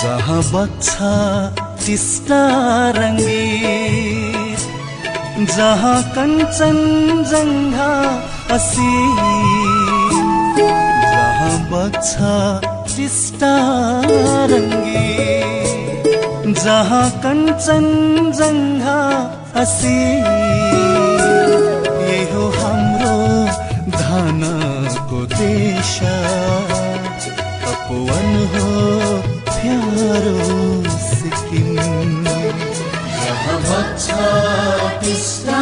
जहाँ बग्छ टिस्टा रङ्गीत, जहाँ कञ्चनजङ्घा असीम, जहाँ बग्छ टिस्टा रङ्गीत, जहाँ कञ्चनजङ्घा असीम, यही हो हाम्रो धानको देश, तपोवन हो प्यारो सिक्किम। जहाँ बग्छ टिस्टा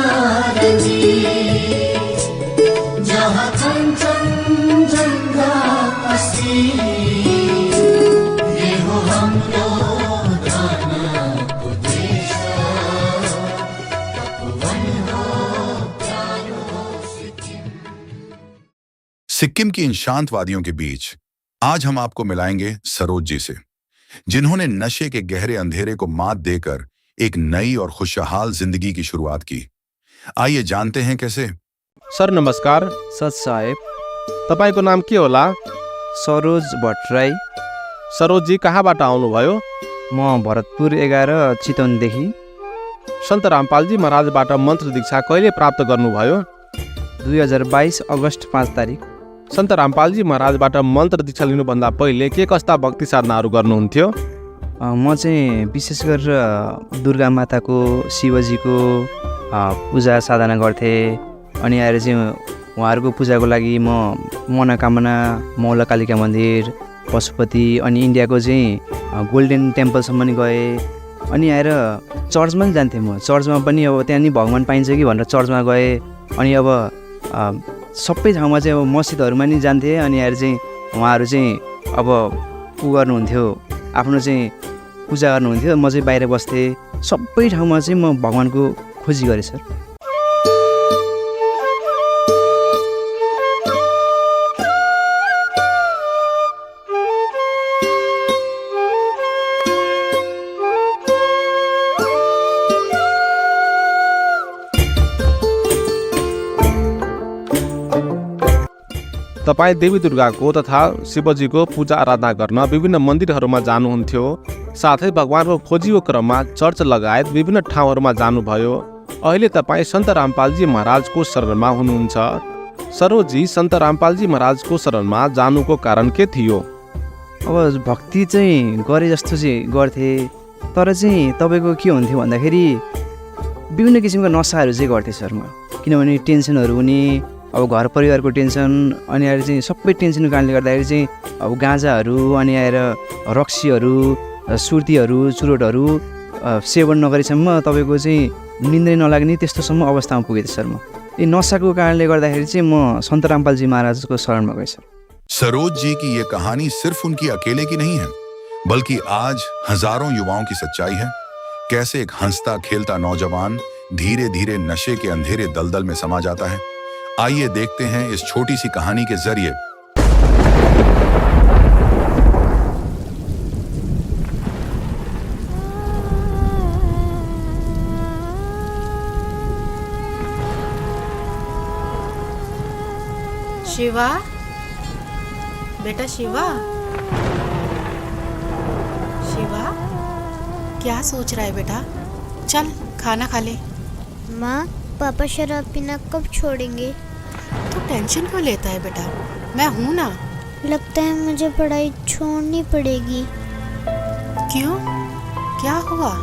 रङ्गीत, जहाँ कञ्चनजङ्घा असीम, ये हो हाम्रो धानको देश, तपोवन हो प्यारो सिक्किम। सिक्किम की इन शांत वादियों के बीच आज हम आपको मिलाएंगे सरोज जी से, जिन्होंने नशे के गहरे अंधेरे को मात देकर एक नई और खुशहाल जिंदगी की शुरुआत की। आइए जानते हैं कैसे। सर नमस्कार। सर साहेब, तपाईको नाम के होला? सरोज भट्टराई। सरोज जी कहाँबाट आउनुभयो? म भरतपुर 11 चितवनदेखि। सन्त रामपालजी महाराजबाट मन्त्र दीक्षा कहिले प्राप्त गर्नुभयो? 2022 अगस्त 5 तारिक। सन्त रामपालजी महाराजबाट मन्त्र दीक्षा लिनुभन्दा पहिले के कस्ता भक्ति साधनाहरू गर्नुहुन्थ्यो? म चाहिँ विशेष गरेर दुर्गा माताको, शिवजीको पूजा साधना गर्थेँ। अनि आएर चाहिँ उहाँहरूको पूजाको लागि म मनोकामना, मौलाकालिका मन्दिर, पशुपति अनि इन्डियाको चाहिँ गोल्डन टेम्पलसम्म नि गएँ। अनि आएर चर्चमा पनि जान्थेँ म। चर्चमा पनि अब त्यहाँ नि भगवान् पाइन्छ कि भनेर चर्चमा गएँ। अनि अब सबै ठाउँमा चाहिँ अब मस्जिदहरूमा नि जान्थेँ। अनि आएर चाहिँ उहाँहरू चाहिँ अब उ गर्नुहुन्थ्यो, आफ्नो चाहिँ पूजा गर्नुहुन्थ्यो, म चाहिँ बाहिर बस्थेँ। सबै ठाउँमा चाहिँ म भगवान्को खोजी गरेँ सर। तपाईँ देवी दुर्गाको तथा शिवजीको पूजा आराधना गर्न विभिन्न मन्दिरहरूमा जानुहुन्थ्यो। साथै भगवानको खोजीको क्रममा चर्च लगायत विभिन्न ठाउँहरूमा जानुभयो। अहिले तपाईँ सन्त रामपालजी महाराजको शरणमा हुनुहुन्छ। सरोजी, सन्त रामपालजी महाराजको शरणमा जानुको कारण के थियो? अब भक्ति चाहिँ गरे जस्तो चाहिँ गर्थेँ, तर चाहिँ तपाईँको के हुन्थ्यो भन्दाखेरि विभिन्न किसिमका नसाहरू चाहिँ गर्थेँ सर म। किनभने टेन्सनहरू हुने, अब घर परिवारको टेन्सन, अनि आएर चाहिँ सबै टेन्सनको कारणले गर्दाखेरि चाहिँ अब गाँजाहरू, अनि आएर रक्सीहरू, सुर्तीहरू, चुरोटहरू सेवन नगरेसम्म तपाईँको चाहिँ निन्द्रै नलाग्ने त्यस्तोसम्म अवस्थामा पुगेँ सर म। यी नसाको कारणले गर्दाखेरि चाहिँ म सन्त रामपालजी महाराजको शरणमा गएँ सर। सरोज जी की ये कहानी सिर्फ उनकी अकेले की नहीं है, बल्कि आज हजारों युवाओं की सच्चाई है। कैसे एक हंसता खेलता नौजवान धीरे धीरे नशे के अंधेरे दलदल में समा जाता है। आइए देखते हैं इस छोटी सी कहानी के जरिए। शिवा, बेटा शिवा, शिवा क्या सोच रहा है बेटा? चल खाना खा ले। माँ, पापा शराब पीना कब छोड़ेंगे? तू टेंशन क्यों लेता है बेटा, मैं हूँ ना। लगता है मुझे पढ़ाई छोड़नी पड़ेगी। क्यों, क्या हुआ?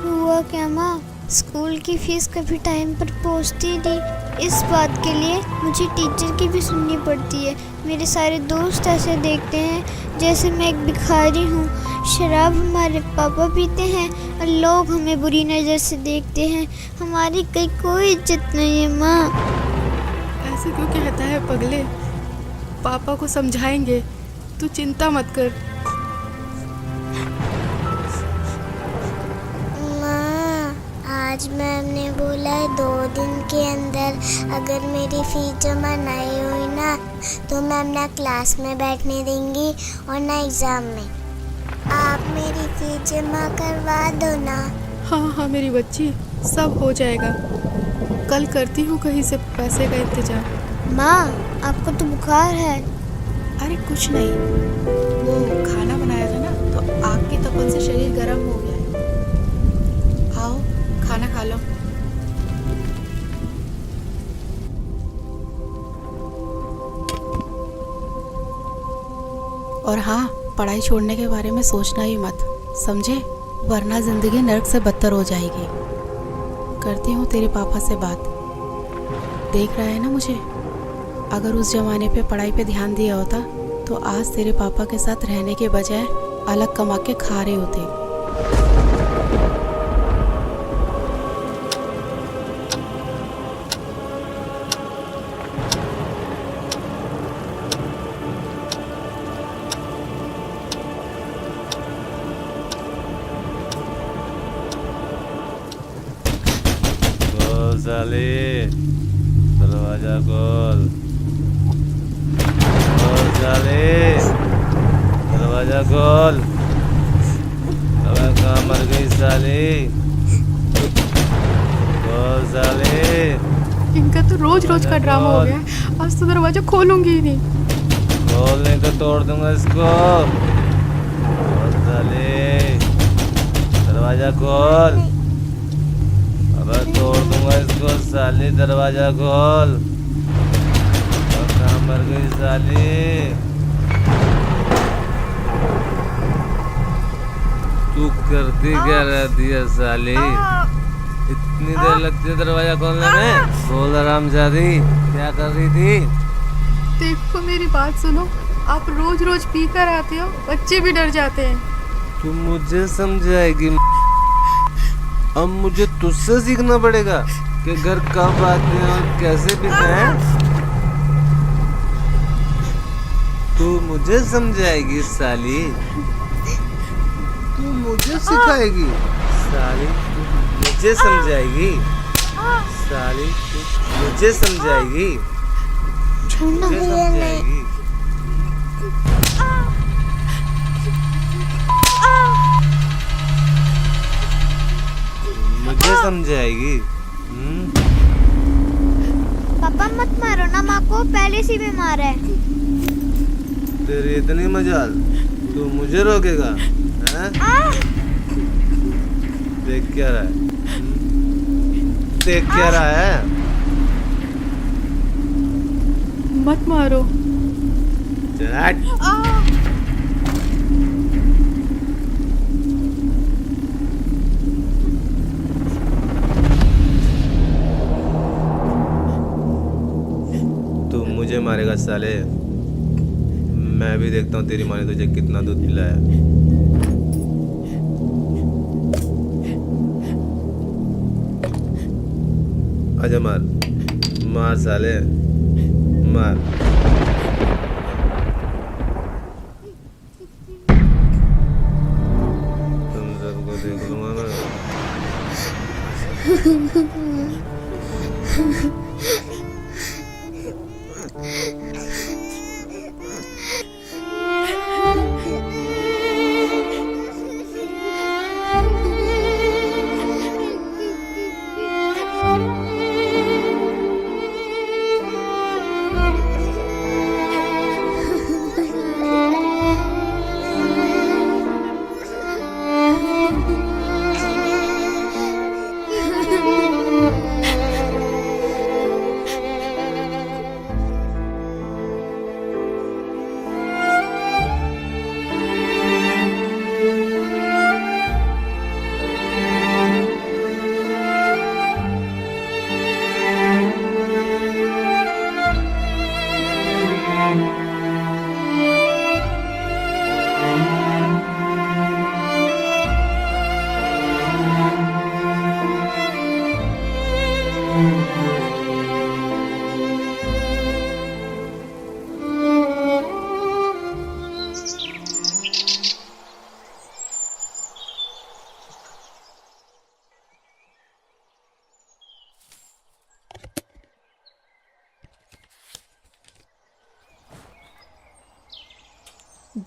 हुआ क्या माँ, स्कूल की फीस कभी टाइम पर पहुँचती नहीं। इस बात के लिए मुझे टीचर की भी सुननी पड़ती है। मेरे सारे दोस्त ऐसे देखते हैं जैसे मैं एक भिखारी हूँ। शराब हमारे पापा पीते हैं और लोग हमें बुरी नज़र से देखते हैं। हमारी कहीं कोई इज्जत नहीं है माँ। ऐसे क्यों कहता है पगले? पापा को समझाएंगे, तू चिंता मत कर। माँ, आज मैम ने बोला है 2 दिन के अंदर अगर मेरी फीस जमा नहीं हुई ना तो मैम ना क्लास में बैठने देंगी और ना एग्ज़ाम में। आप मेरी फीस जमा करवा दो ना। हाँ मेरी बच्ची, सब हो जाएगा। कल करती हूँ कहीं से पैसे का इंतजाम। माँ, आपको तो बुखार है। अरे कुछ नहीं, वो खाना बनाया था ना तो आग की तपन से शरीर गर्म हो गया है। आओ खाना खा लो। और हाँ, पढ़ाई छोड़ने के बारे में सोचना ही मत, समझे? वरना जिंदगी नरक से बदतर हो जाएगी। करती हूँ तेरे पापा से बात। देख रहा है ना मुझे? अगर उस जमाने पे पढ़ाई पे ध्यान दिया होता तो आज तेरे पापा के साथ रहने के बजाय अलग कमा के खा रहे होते। साले दरवाजा खोल। साले दरवाजा खोल। अबे कहाँ मर गई साली? खोल साले। इनका तो रोज रोज का ड्रामा हो गया। आज तो दरवाजा खोलूंगी ही नहीं। खोलने को तोड़ दूंगा इसको। खोल साले दरवाजा खोल। अबे तोड़ दूंगा इसको साली, दरवाजा खोल। कहाँ मर गई साली? तू करती क्या रहती है साली? इतनी देर लगती है दरवाजा खोलने में? बोल हरामजादी, क्या कर रही थी? देखो मेरी बात सुनो, आप रोज रोज पी कर आते हो, बच्चे भी डर जाते हैं। तू मुझे समझाएगी? अब मुझे तुझसे सीखना पड़ेगा कि घर कब आते हैं और कैसे पीते हैं। तू मुझे समझाएगी साली? तू मुझे सिखाएगी साली? तू मुझे समझाएगी साली? तू मुझे समझाएगी? मुझे समझाएगी? मुझे समझाएगी? पापा मत मारो ना, माँ को पहले से बीमार है। तेरी इतनी मजाल, तू मुझे रोकेगा? हैं? देख क्या रहा है? देख क्या रहा है? मत मारो। चल मुझे मारेगा साले? मैं भी देखता हूँ तेरी माँ ने तुझे कितना दूध पिलाया। आजा मार, मार साले, मार। तुम सबको देख लूंगा मैं।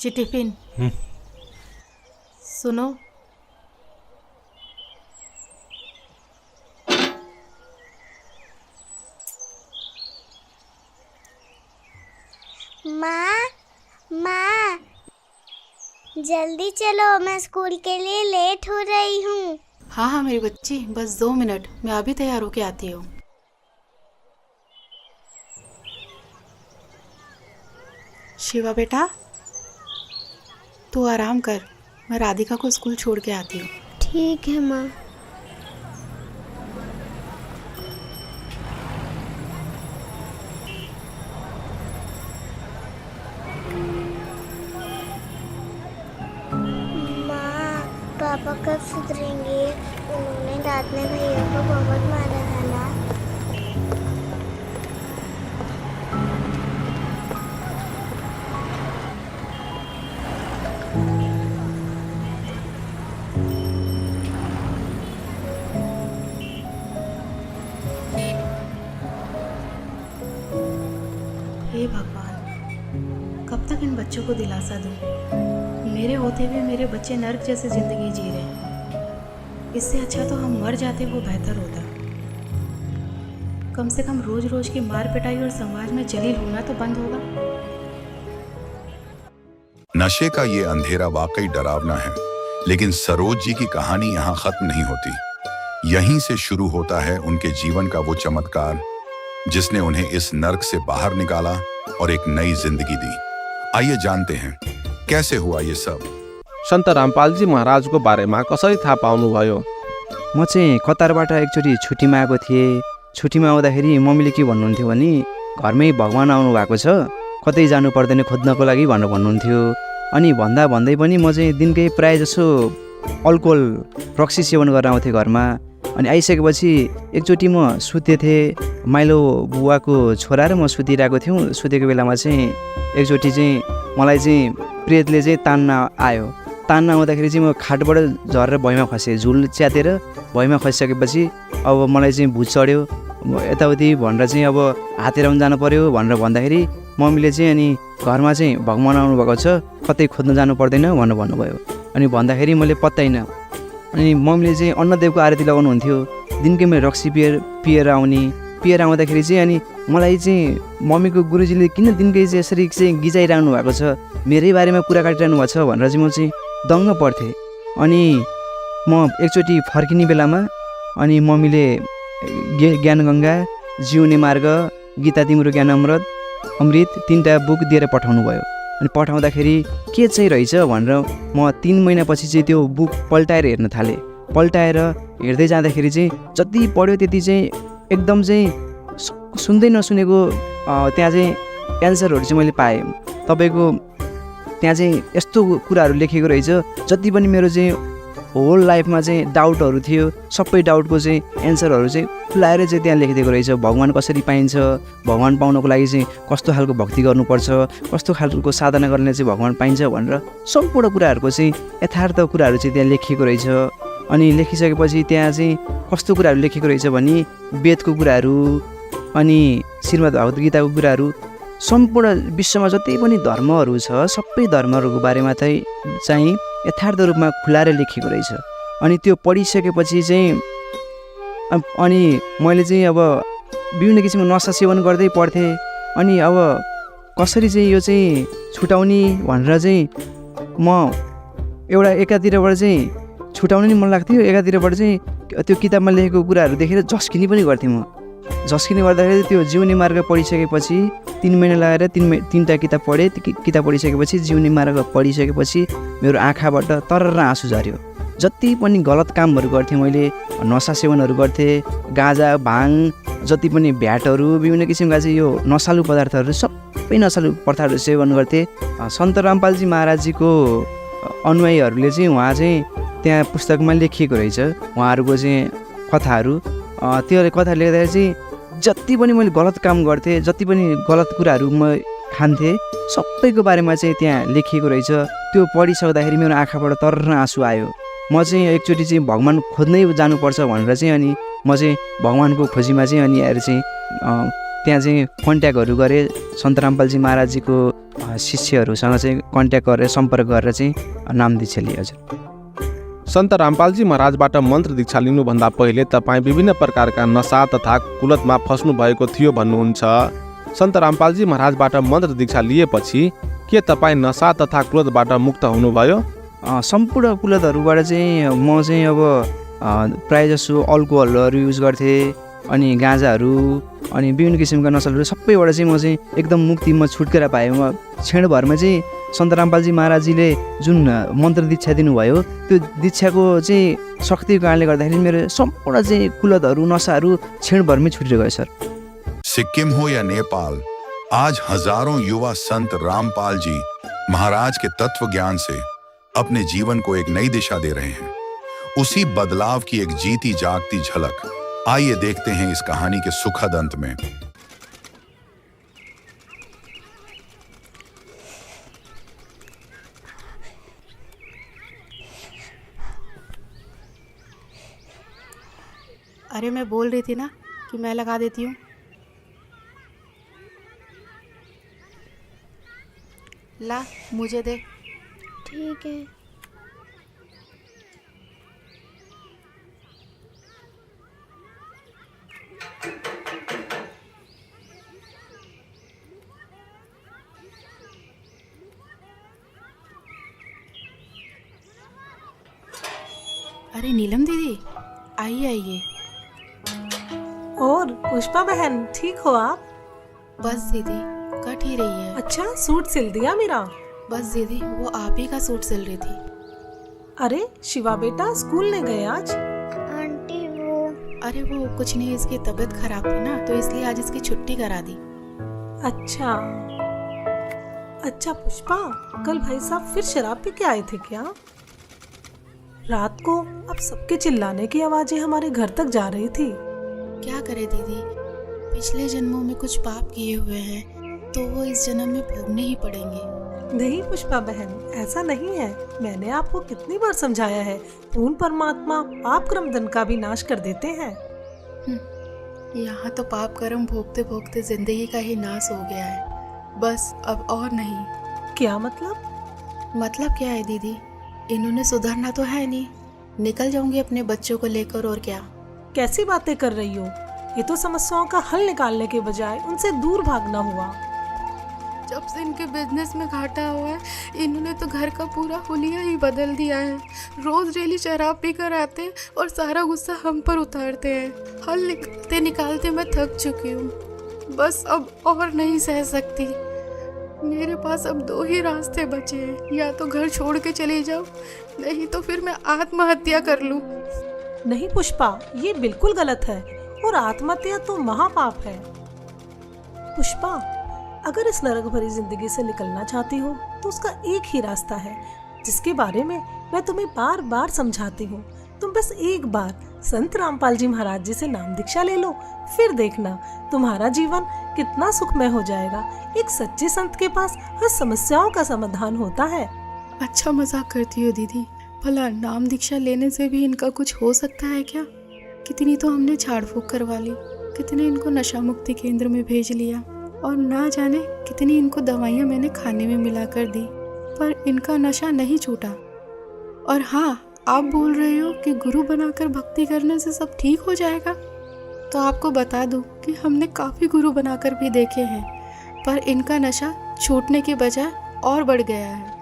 जी टिफिन। सुनो, माँ, माँ, जल्दी चलो, मैं स्कूल के लिए लेट हो रही हूँ। हाँ हाँ मेरी बच्ची, बस 2 मिनट, मैं अभी तैयार होके आती हूँ। शिवा बेटा, तू आराम कर, मैं राधिका को स्कूल छोड़ के आती हूँ। ठीक है माँ। माँ, पापा कब सुधरेंगे? उन्होंने रात में भैया को बहुत मारा था ना। हे भगवान, कब तक इन बच्चों को दिलासा दूं? मेरे होते हुए मेरे बच्चे नर्क जैसी जिंदगी जी रहे हैं। इससे अच्छा तो हम मर जाते, वो बेहतर होता। कम से कम रोज रोज की मार पिटाई और समाज में जलील होना तो बंद होगा। नशे का ये अंधेरा वाकई डरावना है, लेकिन सरोज जी की कहानी यहाँ खत्म नहीं होती। यहीं से शुरू होता है उनके जीवन का वो चमत्कार जिसने उन्हें इस नर्क से बाहर निकाला और एक नई जिंदगी दी। आइए जानते हैं कैसे हुआ ये सब। सन्त रामपालजी महाराजको बारेमा कसरी थाहा पाउनुभयो? म चाहिँ कतारबाट एकचोटि छुट्टीमा आएको थिएँ। छुट्टीमा आउँदाखेरि मम्मीले के भन्नुहुन्थ्यो भने घरमै भगवान् आउनु भएको छ, कतै जानु पर्दैन खोज्नको लागि भनेर भन्नुहुन्थ्यो। अनि भन्दा भन्दै पनि म चाहिँ दिनकै प्रायः जसो अल्कोहल रक्सी सेवन गरेर आउँथेँ घरमा। अनि आइसकेपछि एकचोटि म सुतेथेँ, माइलो बुवाको छोरा र म सुतिरहेको थियौँ। सुतेको बेलामा चाहिँ एकचोटि चाहिँ मलाई चाहिँ प्रेतले चाहिँ तान्न आयो। तान्न आउँदाखेरि चाहिँ म खाटबाट झरेर भुइँमा खसेँ। झुल च्यातेर भुइँमा खसिसकेपछि अब मलाई चाहिँ भुत चढ्यो, यताउति भनेर चाहिँ अब हातेराउन जानु पर्यो भनेर भन्दाखेरि मम्मीले चाहिँ अनि घरमा चाहिँ भगवान् आउनुभएको छ, कतै खोज्न जानु पर्दैन भनेर भन्नुभयो। अनि भन्दाखेरि मैले पत्ताइनँ। अनि मम्मीले चाहिँ अन्नदेवको आरती लगाउनुहुन्थ्यो। दिनकै मैले रक्सी पिएर आउँदाखेरि चाहिँ अनि मलाई चाहिँ मम्मीको गुरुजीले किन दिनकै चाहिँ यसरी चाहिँ गिजाइरहनु भएको छ, मेरै बारेमा कुरा काटिरहनु भएको छ भनेर चाहिँ म चाहिँ दङ्ग पर्थेँ। अनि म एकचोटि फर्किने बेलामा अनि मम्मीले ज्ञानगङ्गा, जिउने मार्ग, गीता तिम्रो ज्ञान अमृत 3टा बुक दिएर पठाउनु भयो। अनि पठाउँदाखेरि के चाहिँ रहेछ भनेर म 3 महिनापछि चाहिँ त्यो बुक पल्टाएर हेर्न थालेँ। पल्टाएर हेर्दै जाँदाखेरि चाहिँ जति पढ्यो त्यति चाहिँ एकदम चाहिँ सुन्दै नसुनेको त्यहाँ चाहिँ एन्सरहरू चाहिँ मैले पाएँ। तपाईँको त्यहाँ चाहिँ यस्तो कुराहरू लेखेको रहेछ, जति पनि मेरो चाहिँ होल लाइफमा चाहिँ डाउटहरू थियो, सबै डाउटको चाहिँ एन्सरहरू चाहिँ खुलाएर चाहिँ त्यहाँ लेखिदिएको रहेछ। भगवान् कसरी पाइन्छ, भगवान् पाउनको लागि चाहिँ कस्तो खालको भक्ति गर्नुपर्छ, कस्तो खालको साधना गर्ने चाहिँ भगवान् पाइन्छ भनेर सम्पूर्ण कुराहरूको चाहिँ यथार्थ कुराहरू चाहिँ त्यहाँ लेखिएको रहेछ। अनि लेखिसकेपछि त्यहाँ चाहिँ कस्तो कुराहरू लेखेको रहेछ भने वेदको कुराहरू अनि श्रीमद् भगवत गीताको कुराहरू, सम्पूर्ण विश्वमा जति पनि धर्महरू छ सबै धर्महरूको बारेमा चाहिँ यथार्थ रूपमा खुलाएर लेखेको रहेछ। अनि त्यो पढिसकेपछि चाहिँ अनि मैले चाहिँ अब विभिन्न किसिमको नसा सेवन गर्दै पढ्थेँ। अनि अब कसरी चाहिँ यो चाहिँ छुटाउने भनेर चाहिँ म एउटा एकातिरबाट चाहिँ छुटाउनु नि मन लाग्थ्यो, एकातिरबाट चाहिँ त्यो किताबमा लेखेको कुराहरू देखेर झस्किने पनि गर्थेँ। म झस्किने गर्दाखेरि त्यो जिउने मार्ग पढिसकेपछि 3 महिना लगाएर 3टा किताब पढेँ। किताब पढिसकेपछि जिउने मार्ग पढिसकेपछि मेरो आँखाबाट तरर आँसु झऱ्यो। जति पनि गलत कामहरू गर्थेँ मैले, नसा सेवनहरू गर्थेँ, गाँजा भाङ जति पनि भ्याटहरू विभिन्न किसिमका चाहिँ यो नसालु पदार्थहरू सबै नसालु पदार्थहरू सेवन गर्थेँ। सन्त रामपालजी महाराजजीको अनुयायीहरूले चाहिँ उहाँ चाहिँ त्यहाँ पुस्तकमा लेखिएको रहेछ उहाँहरूको चाहिँ कथाहरू। त्यो कथा लेख्दाखेरि चाहिँ जति पनि मैले गलत काम गर्थेँ, जति पनि गलत कुराहरू म खान्थेँ, सबैको बारेमा चाहिँ त्यहाँ लेखिएको रहेछ। त्यो पढिसक्दाखेरि मेरो आँखाबाट तरर आँसु आयो। म चाहिँ एकचोटि चाहिँ भगवान् खोज्नै जानुपर्छ भनेर चाहिँ अनि म चाहिँ भगवान्को खोजीमा चाहिँ अनि आएर चाहिँ त्यहाँ चाहिँ कन्ट्याक्टहरू गरेँ। सन्त रामपालजी महाराजजीको शिष्यहरूसँग चाहिँ कन्ट्याक्ट गरेर सम्पर्क गरेर चाहिँ नाम दीक्षा लिएँ। हजुर, सन्त रामपालजी महाराजबाट मन्त्र दीक्षा लिनुभन्दा पहिले तपाईँ विभिन्न प्रकारका नशा तथा कुलतमा फस्नु भएको थियो भन्नुहुन्छ। सन्त रामपालजी महाराजबाट मन्त्र दीक्षा लिएपछि के तपाईँ नशा तथा क्रोधबाट मुक्त हुनुभयो? सम्पूर्ण कुलतहरूबाट चाहिँ म चाहिँ अब प्रायःजसो अल्कोहलहरू युज गर्थेँ, अनि गाँजाहरू, अनि विभिन्न किसिमका नसलहरू सबैबाट चाहिँ म चाहिँ एकदम मुक्ति, म छुटकारा पाएँ। म क्षणभरमा चाहिँ सन्त रामपालजी महाराजजीले जुन मन्त्र दीक्षा दिनुभयो, त्यो दीक्षाको चाहिँ शक्तिको कारणले गर्दाखेरि मेरो सम्पूर्ण चाहिँ कुलतहरू नशाहरू क्षणभरमै छुटेर गयो सर। सिक्किम हो या नेपाल, आज हजारों युवा संत रामपाल जी महाराज के तत्व ज्ञान से अपने जीवन को एक नई दिशा दे रहे हैं। उसी बदलाव की एक जीती जागती झलक आइए देखते हैं इस कहानी के सुखद अंत में। अरे मैं बोल रही थी ना कि मैं लगा देती हूँ। ला मुझे दे। ठीक है। अरे नीलम दीदी, आइए आइए। और पुष्पा बहन, ठीक हो आप? बस दीदी कट ही रही है। अच्छा, सूट सिल दिया मेरा? बस दीदी वो आप ही का सूट सिल रही थी। अरे शिवा बेटा स्कूल नहीं गए आज? आंटी वो अरे वो कुछ नहीं, इसकी तबीयत खराब थी ना, तो इसलिए आज इसकी छुट्टी करा दी। अच्छा अच्छा पुष्पा, कल भाई साहब फिर शराब पी के आए थे क्या? रात को अब सबके चिल्लाने की आवाजें हमारे घर तक जा रही थी। क्या करे दीदी, पिछले जन्मों में कुछ पाप किए हुए हैं तो वो इस जन्म में भोगने ही पड़ेंगे। नहीं पुष्पा बहन, ऐसा नहीं है। मैंने आपको कितनी बार समझाया है, पूर्ण परमात्मा पाप कर्म दंड का भी नाश कर देते हैं। यहाँ तो पाप कर्म भोगते भोगते जिंदगी का ही नाश हो गया है, बस अब और नहीं। क्या मतलब? मतलब क्या है दीदी, इन्होंने सुधरना तो है नहीं, निकल जाऊंगी अपने बच्चों को लेकर, और क्या। कैसी बातें कर रही हो? ये तो समस्याओं का हल निकालने के बजाय उनसे दूर भागना हुआ। जब से इनके बिजनेस में घाटा हुआ है, इन्होंने तो घर का पूरा हुलिया ही बदल दिया है। रोज डेली शराब पी कर आते हैं और सारा गुस्सा हम पर उतारते हैं। हल निकालते निकालते मैं थक चुकी हूँ, बस अब और नहीं सह सकती। मेरे पास अब दो ही रास्ते बचे हैं, या तो घर छोड़ के चली जाऊँ, नहीं तो फिर मैं आत्महत्या कर लूँ। नहीं पुष्पा, ये बिल्कुल गलत है, और आत्महत्या तो महापाप है। पुष्पा, अगर इस नरक भरी जिंदगी से निकलना चाहती हो तो उसका एक ही रास्ता है, जिसके बारे में मैं तुम्हें बार बार समझाती हूँ। तुम बस एक बार संत रामपाल जी महाराज जी से नाम दीक्षा ले लो, फिर देखना तुम्हारा जीवन कितना सुखमय हो जाएगा। एक सच्चे संत के पास हर समस्याओं का समाधान होता है। अच्छा मजाक करती हो दीदी, भला नाम दीक्षा लेने से भी इनका कुछ हो सकता है क्या? कितनी तो हमने झाड़ फूक करवा ली, कितने इनको नशा मुक्ति केंद्र में भेज लिया, और ना जाने कितनी इनको दवाइयाँ मैंने खाने में मिला कर दी, पर इनका नशा नहीं छूटा। और हाँ, आप बोल रहे हो कि गुरु बनाकर भक्ति करने से सब ठीक हो जाएगा, तो आपको बता दूं कि हमने काफ़ी गुरु बनाकर भी देखे हैं, पर इनका नशा छूटने के बजाय और बढ़ गया है,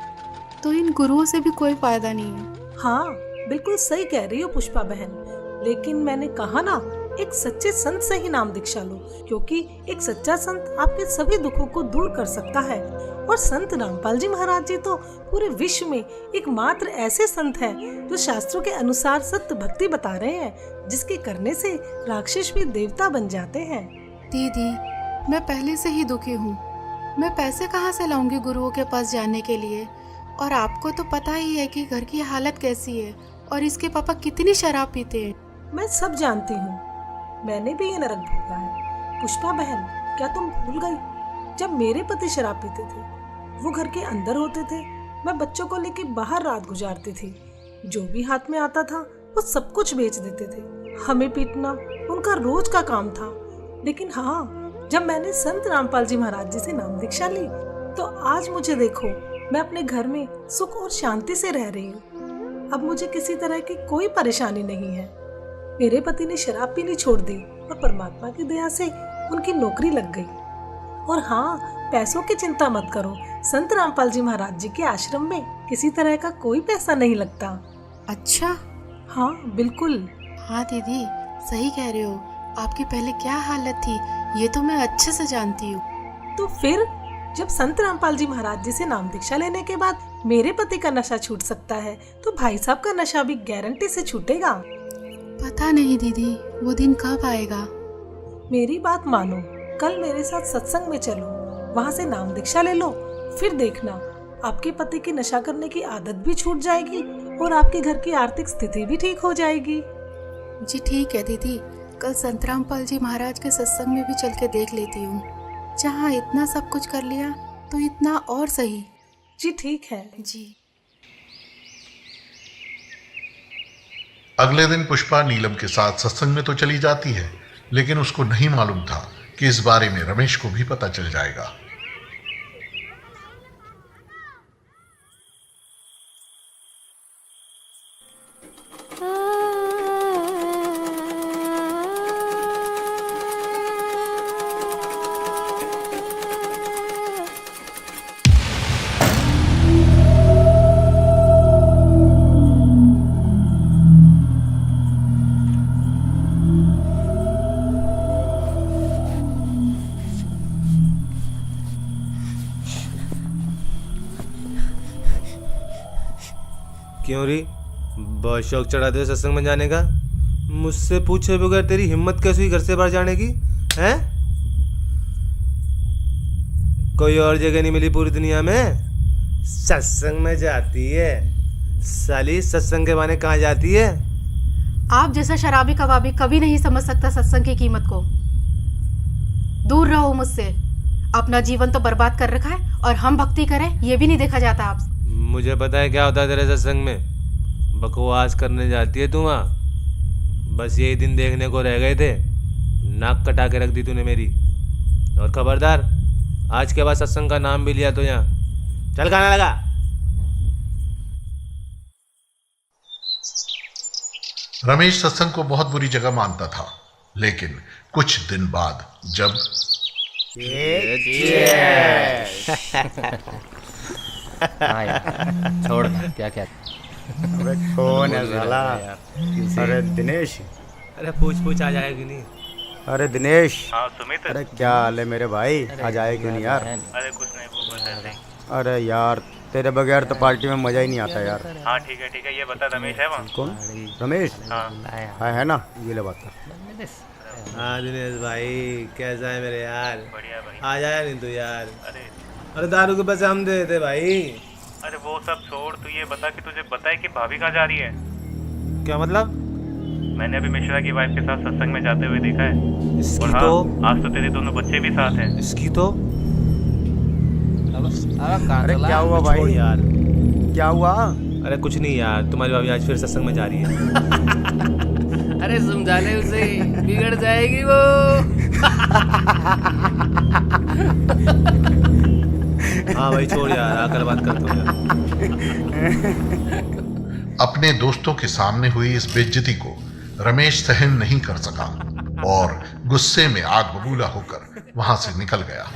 तो इन गुरुओं से भी कोई फायदा नहीं है। हाँ बिल्कुल सही कह रही हो पुष्पा बहन, लेकिन मैंने कहा ना, एक सच्चे संत से ही नाम दीक्षा लो, क्योंकि एक सच्चा संत आपके सभी दुखों को दूर कर सकता है। और संत रामपाल जी महाराज जी तो पूरे विश्व में एकमात्र ऐसे संत हैं जो शास्त्रों के अनुसार सत्य भक्ति बता रहे हैं, जिसके करने से राक्षस भी देवता बन जाते हैं। दीदी, मैं पहले से ही दुखी हूँ, मैं पैसे कहाँ से लाऊंगी गुरुओं के पास जाने के लिए? और आपको तो पता ही है कि घर की हालत कैसी है, और इसके पापा कितनी शराब पीते हैं। मैं सब जानती हूँ, मैंने भी ये नरक भोगा है। पुष्पा बहन, क्या तुम भूल गई, जब मेरे पति शराब पीते थे, वो घर के अंदर होते थे, मैं बच्चों को लेके बाहर रात गुजारती थी। जो भी हाथ में आता था वो सब कुछ बेच देते थे। हमें पीटना उनका रोज का काम था। लेकिन हाँ, जब मैंने संत रामपाल जी महाराज जी से नाम दीक्षा ली, तो आज मुझे देखो, मैं अपने घर में सुख और शांति से रह रही हूँ। अब मुझे किसी तरह की कोई परेशानी नहीं है। मेरे पति ने शराब पीनी छोड़ दी और परमात्मा की दया से उनकी नौकरी लग गई। और हाँ, पैसों की चिंता मत करो। संत रामपाल जी महाराज जी के आश्रम में किसी तरह का कोई पैसा नहीं लगता। अच्छा। हाँ बिल्कुल। हाँ दीदी, सही कह रहे हो। आपकी पहले क्या हालत थी ये तो मैं अच्छे से जानती हूँ। तो फिर जब संत रामपाल जी महाराज जी से नाम दीक्षा लेने के बाद मेरे पति का नशा छूट सकता है, तो भाई साहब का नशा भी गारंटी से छूटेगा। पता नहीं दीदी, वो दिन कब आएगा। मेरी बात मानो, कल मेरे साथ सत्संग में चलो, वहाँ से नाम दीक्षा ले लो, फिर देखना आपके पति की नशा करने की आदत भी छूट जाएगी और आपके घर की आर्थिक स्थिति भी ठीक हो जाएगी। जी ठीक है दीदी, कल संत रामपाल जी महाराज के सत्संग में भी चल के देख लेती हूँ। जहाँ इतना सब कुछ कर लिया तो इतना और सही। जी ठीक है जी। अगले दिन पुष्पा नीलम के साथ सत्संग में तो चली जाती है, लेकिन उसको नहीं मालूम था कि इस बारे में रमेश को भी पता चल जाएगा। क्यों री, बहुत शौक चढ़ा दे सत्संग में जाने का? मुझसे पूछे बगैर तेरी हिम्मत कैसे हुई घर से बाहर जाने की? हैं? कोई और जगह नहीं मिली पूरी दुनिया में? सत्संग में जाती है साली, सत्संग के बहाने कहाँ जाती है? आप जैसा शराबी कबाबी कभी नहीं समझ सकता सत्संग की कीमत को। दूर रहो मुझसे। अपना जीवन तो बर्बाद कर रखा है और हम भक्ति करें ये भी नहीं देखा जाता आपसे। मुझे पता है क्या होता है तेरे सत्संग में। बकवास करने जाती है तू वहाँ। बस यही दिन देखने को रह गए थे, नाक कटा के रख दी तूने मेरी। और खबरदार, आज के बाद सत्संग का नाम भी लिया तो यहाँ चल खाना लगा। रमेश सत्संग को बहुत बुरी जगह मानता था, लेकिन कुछ दिन बाद जब छोड़ क्या क्या। अबे कौन है साला? अरे दिनेश। अरे पूछ आ जाएगा कि नहीं? अरे दिनेश। हाँ सुमित। अरे क्या हाल है मेरे भाई? आ जाए क्यों नहीं यार? अरे कुछ नहीं, वो बस ऐसे ही। अरे यार तेरे बगैर तो पार्टी में मजा ही नहीं आता यार। हाँ ठीक है, ये बता रमेश है वहाँ? कौन? रमेश? हाँ है ना, ये ले बात। हाँ दिनेश भाई, कैसा है मेरे यार? बढ़िया भाई। आ जाया नहीं तू यार? अरे दारू के पैसे हम दे देते भाई। अरे वो सब छोड़, तू ये बता कि तुझे पता है कि भाभी कहाँ जा रही है? क्या मतलब? मैंने अभी मिश्रा की वाइफ के साथ सत्संग में जाते हुए देखा है। इसकी और हाँ, तो आज तो तेरे दोनों बच्चे भी साथ हैं। इसकी तो अरे क्या हुआ भाई? यार क्या हुआ? अरे कुछ नहीं यार, तुम्हारी भाभी आज फिर सत्संग में जा रही है। अरे समझा ले उसे, बिगड़ जाएगी वो। हाँ भाई छोड़ यार, आकर बात करता हूँ यार। अपने दोस्तों के सामने हुई इस बेइज्जती को रमेश सहन नहीं कर सका और गुस्से में आग बबूला होकर वहां से निकल गया।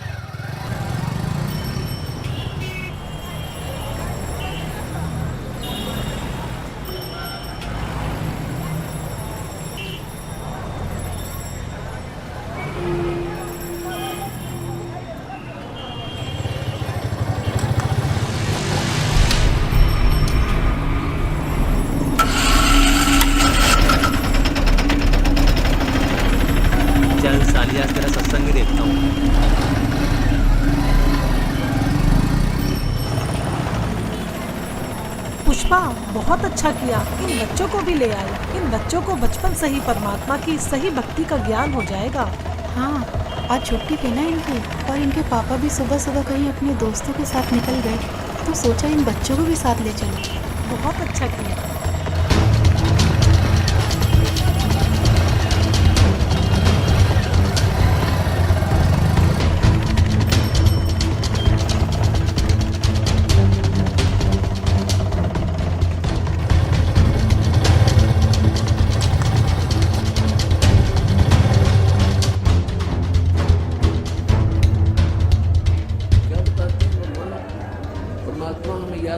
चल साली, आज तेरा सत्संग ही देखता हूँ। पुष्पा, बहुत अच्छा किया, इन बच्चों को भी ले आई। इन बच्चों को बचपन से ही परमात्मा की सही भक्ति का ज्ञान हो जाएगा। हाँ, आज छुट्टी थी ना इनकी, और इनके पापा भी सुबह सुबह कहीं अपने दोस्तों के साथ निकल गए, तो सोचा इन बच्चों को भी साथ ले चलो। बहुत अच्छा किया।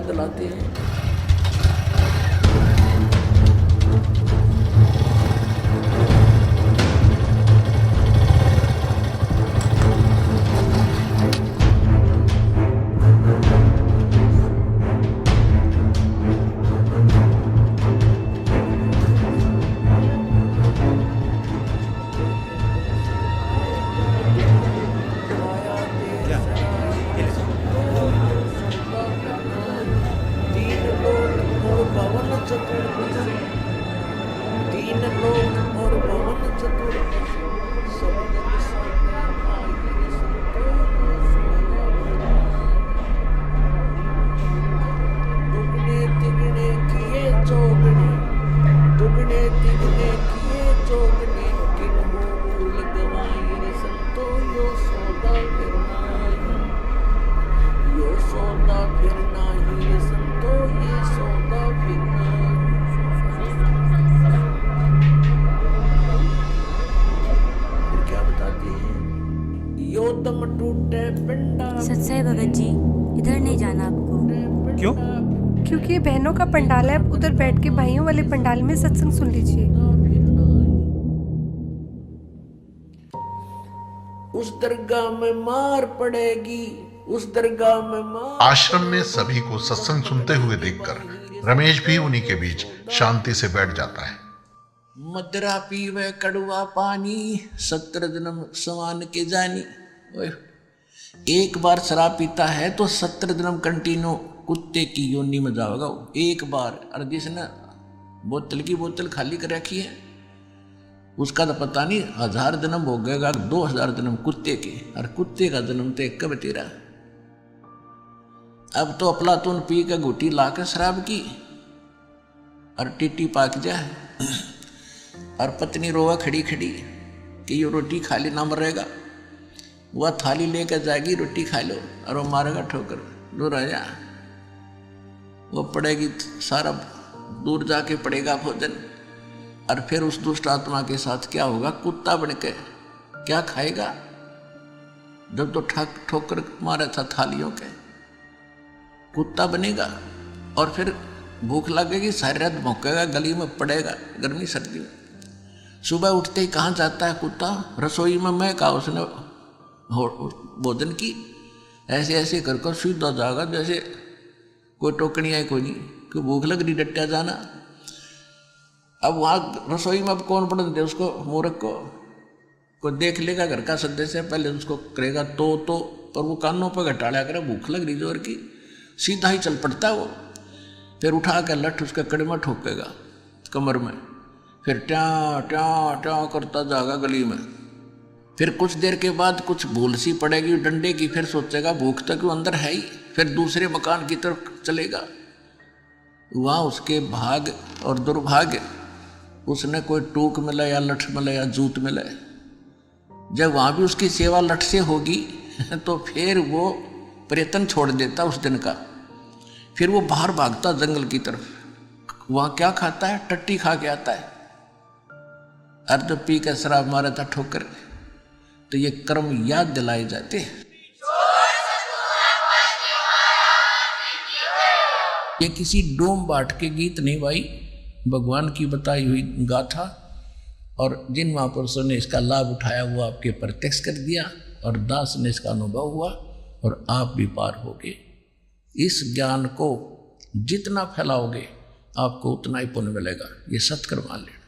याद दिलाते हैं। सच है भगत जी, इधर नहीं जाना आपको। क्यों? क्योंकि ये बहनों का पंडाल है, आप उधर बैठ के भाइयों वाले पंडाल में सत्संग सुन लीजिए। उस दरगाह में मार पड़ेगी, उस दरगाह में मार। आश्रम में सभी को सत्संग सुनते हुए देखकर रमेश भी उन्हीं के बीच शांति से बैठ जाता है। मदरा पीवे कड़वा पानी, 17 जन्म समान के जानी। एक बार शराब पीता है तो 17 जन्म कंटिन्यू कुत्ते की योनि में जाओगा वो, एक बार। और जिसने बोतल की बोतल खाली कर रखी है उसका तो पता नहीं 1000 जन्म हो गएगा, 2000 जन्म कुत्ते के। और कुत्ते का जन्म तो कब तेरा। अब तो अफलातून पी के घुटी ला के शराब की और टीटी पाक जाए और पत्नी रोवा खड़ी खड़ी कि ये रोटी खा लेना मरेगा। वह थाली लेकर जाएगी, रोटी खा लो, और वो मारेगा ठोकर, दूर आ जा। वो पड़ेगी सारा दूर जाके पड़ेगा भोजन। और फिर उस दुष्ट आत्मा के साथ क्या होगा, कुत्ता बन के क्या खाएगा। जब तो ठोकर मारा था थालियों के, कुत्ता बनेगा। और फिर भूख लगेगी, सारी रात भौंकेगा, गली में पड़ेगा गर्मी सर्दी में। सुबह उठते ही कहाँ जाता है कुत्ता, रसोई में। मैं कहा उसने भोजन की, ऐसे ऐसे कर कर सीधा जाएगा जैसे कोई टोकनी है कोई नहीं, कि भूख लग रही डट्टा जाना। अब वहाँ रसोई में अब कौन पढ़ दे उसको, मूर्ख को। कोई देख लेगा घर का सदस्य, पहले उसको करेगा तो पर वो कानों पर घटाड़ा करे, भूख लग रही जोर की, सीधा ही चल पड़ता है वो। फिर उठा कर लठ उसके कड़े में ठोकेगा कमर में, फिर ट्या ट्या ट्या करता जाएगा गली में। फिर कुछ देर के बाद कुछ भूल सी पड़ेगी डंडे की, फिर सोचेगा भूख तो क्यों अंदर है ही, फिर दूसरे मकान की तरफ चलेगा। वहाँ उसके भाग और दुर्भाग्य, उसने कोई टूक मिला या लठ मिला या जूत मिला। जब वहाँ भी उसकी सेवा लठ से होगी तो फिर वो प्रयत्न छोड़ देता उस दिन का। फिर वो बाहर भागता जंगल की तरफ। वहाँ क्या खाता है, टट्टी खा के आता है। अर्ध पी के शराब मारा था ठोकर। तो ये कर्म याद दिलाए जाते हैं। ये किसी डोम बाट के गीत नहीं भाई, भगवान की बताई हुई गाथा। और जिन महापुरुषों ने इसका लाभ उठाया वो आपके प्रत्यक्ष कर दिया, और दास ने इसका अनुभव हुआ, और आप भी पार हो गए। इस ज्ञान को जितना फैलाओगे आपको उतना ही पुण्य मिलेगा, ये सत्कर मान लेना।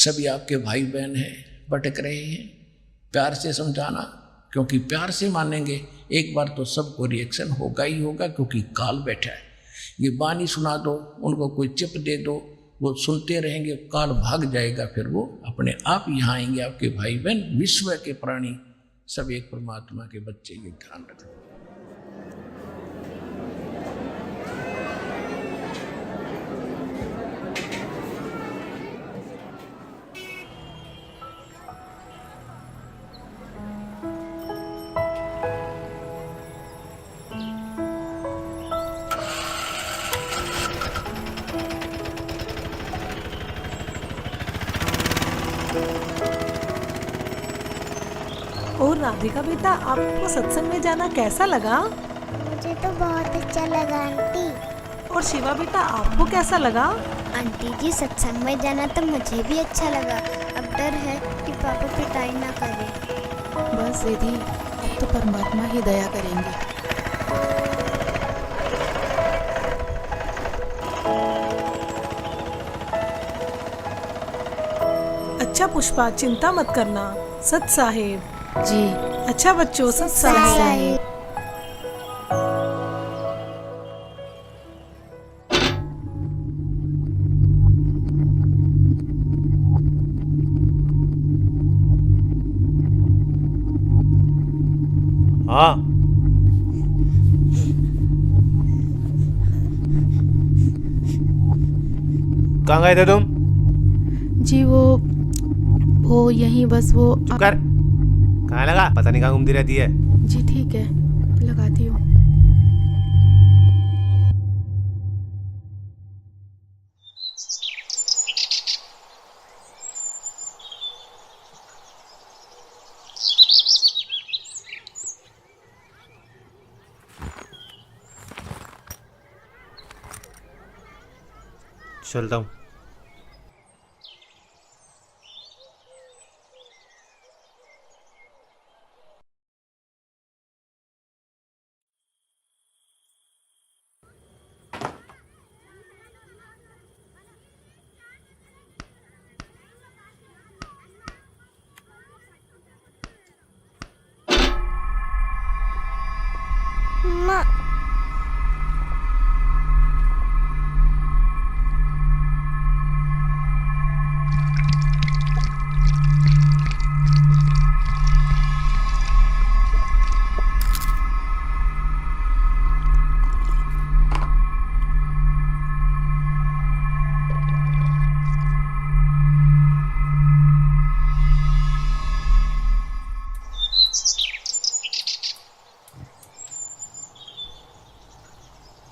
सभी आपके भाई बहन हैं, भटक रहे हैं, प्यार से समझाना, क्योंकि प्यार से मानेंगे एक बार तो सबको रिएक्शन होगा ही होगा, क्योंकि काल बैठा है। ये बानी सुना दो, उनको कोई चिप दे दो, वो सुनते रहेंगे, काल भाग जाएगा, फिर वो अपने आप यहाँ आएंगे। आपके भाई बहन विश्व के प्राणी सब एक परमात्मा के बच्चे, ये ध्यान रखना। और राधिका बेटा, आपको सत्संग में जाना कैसा लगा? मुझे तो बहुत अच्छा लगा आंटी। और शिवा बेटा, आपको कैसा लगा? आंटी जी, सत्संग में जाना तो मुझे भी अच्छा लगा। अब डर है कि पापा पिटाई ना करे। बस दीदी, अब तो परमात्मा ही दया करेंगे। अच्छा पुष्पा, चिंता मत करना। सत साहेब जी। अच्छा बच्चों, सत साहेब। हाँ, कहाँ गए थे तुम? जी वो यहीं बस वो चुप कर। कहाँ लगा? पता नहीं कहाँ घूमती रहती है। जी ठीक है, लगाती हूँ। चलता हूँ। माँ,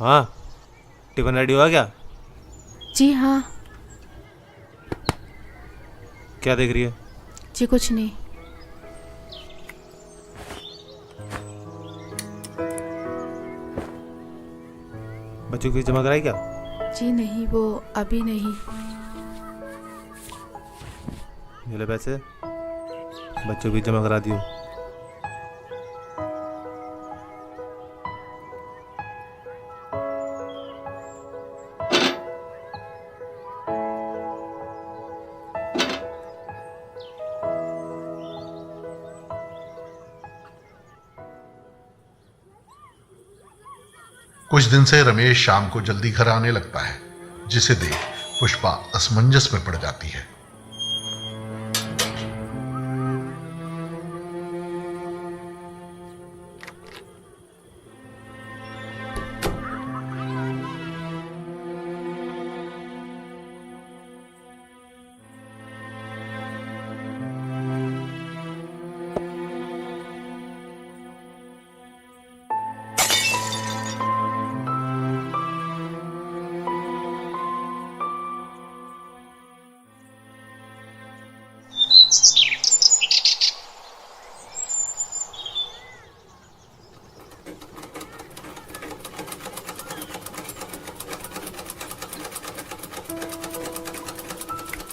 हाँ, टिफिन रेडी हुआ क्या? जी हाँ। क्या देख रही है? जी कुछ नहीं। बच्चों की फीस जमा कराई क्या? जी नहीं, वो अभी नहीं। ये ले पैसे, बच्चों की फीस जमा करा दियो। कुछ दिन से रमेश शाम को जल्दी घर आने लगता है, जिसे देख पुष्पा असमंजस में पड़ जाती है।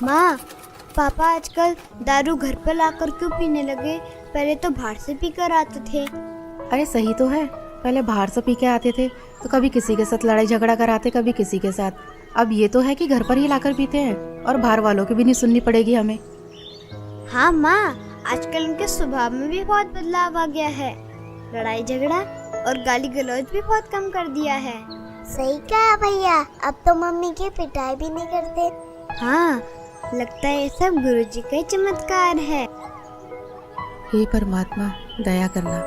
माँ, पापा आजकल दारू घर पर लाकर क्यों पीने लगे? पहले तो बाहर से पीकर आते थे। अरे सही तो है, पहले बाहर से पी के आते थे तो कभी किसी के साथ लड़ाई झगड़ा कराते, कभी किसी के साथ। अब ये तो है कि घर पर ही लाकर पीते हैं और बाहर वालों की भी नहीं सुननी पड़ेगी हमें। हाँ माँ, आजकल उनके स्वभाव में भी बहुत बदलाव आ गया है। लड़ाई झगड़ा और गाली गलौज भी बहुत कम कर दिया है। सही कहा भैया, अब तो मम्मी की पिटाई भी नहीं करते। हाँ, लगता है ये सब गुरुजी का ही चमत्कार है। हे परमात्मा, दया करना।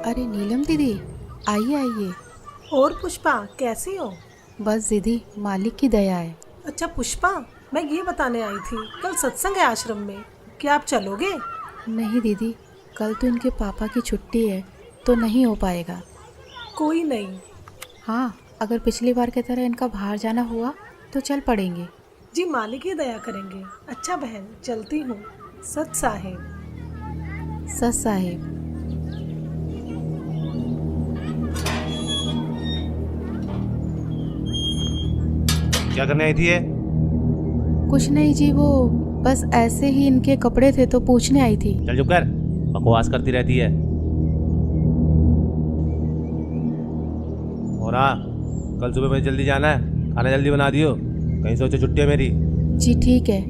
अरे नीलम दीदी, आइए आइए। और पुष्पा, कैसी हो? बस दीदी, मालिक की दया है। अच्छा पुष्पा, मैं ये बताने आई थी, कल सत्संग है आश्रम में, क्या आप चलोगे? नहीं दीदी, कल तो इनके पापा की छुट्टी है तो नहीं हो पाएगा। कोई नहीं। हाँ, अगर पिछली बार की तरह इनका बाहर जाना हुआ तो चल पड़ेंगे। जी मालिक ही दया करेंगे। अच्छा बहन, चलती हूँ। सत साहिब। सत साहिब। क्या करने आई थी ये? कुछ नहीं जी, वो बस ऐसे ही इनके कपड़े थे तो पूछने आई थी। चल चुप कर, बकवास करती रहती है। और हाँ, कल सुबह मुझे जल्दी जाना है, खाना जल्दी बना दियो, कहीं सोचो छुट्टी है मेरी। जी ठीक है।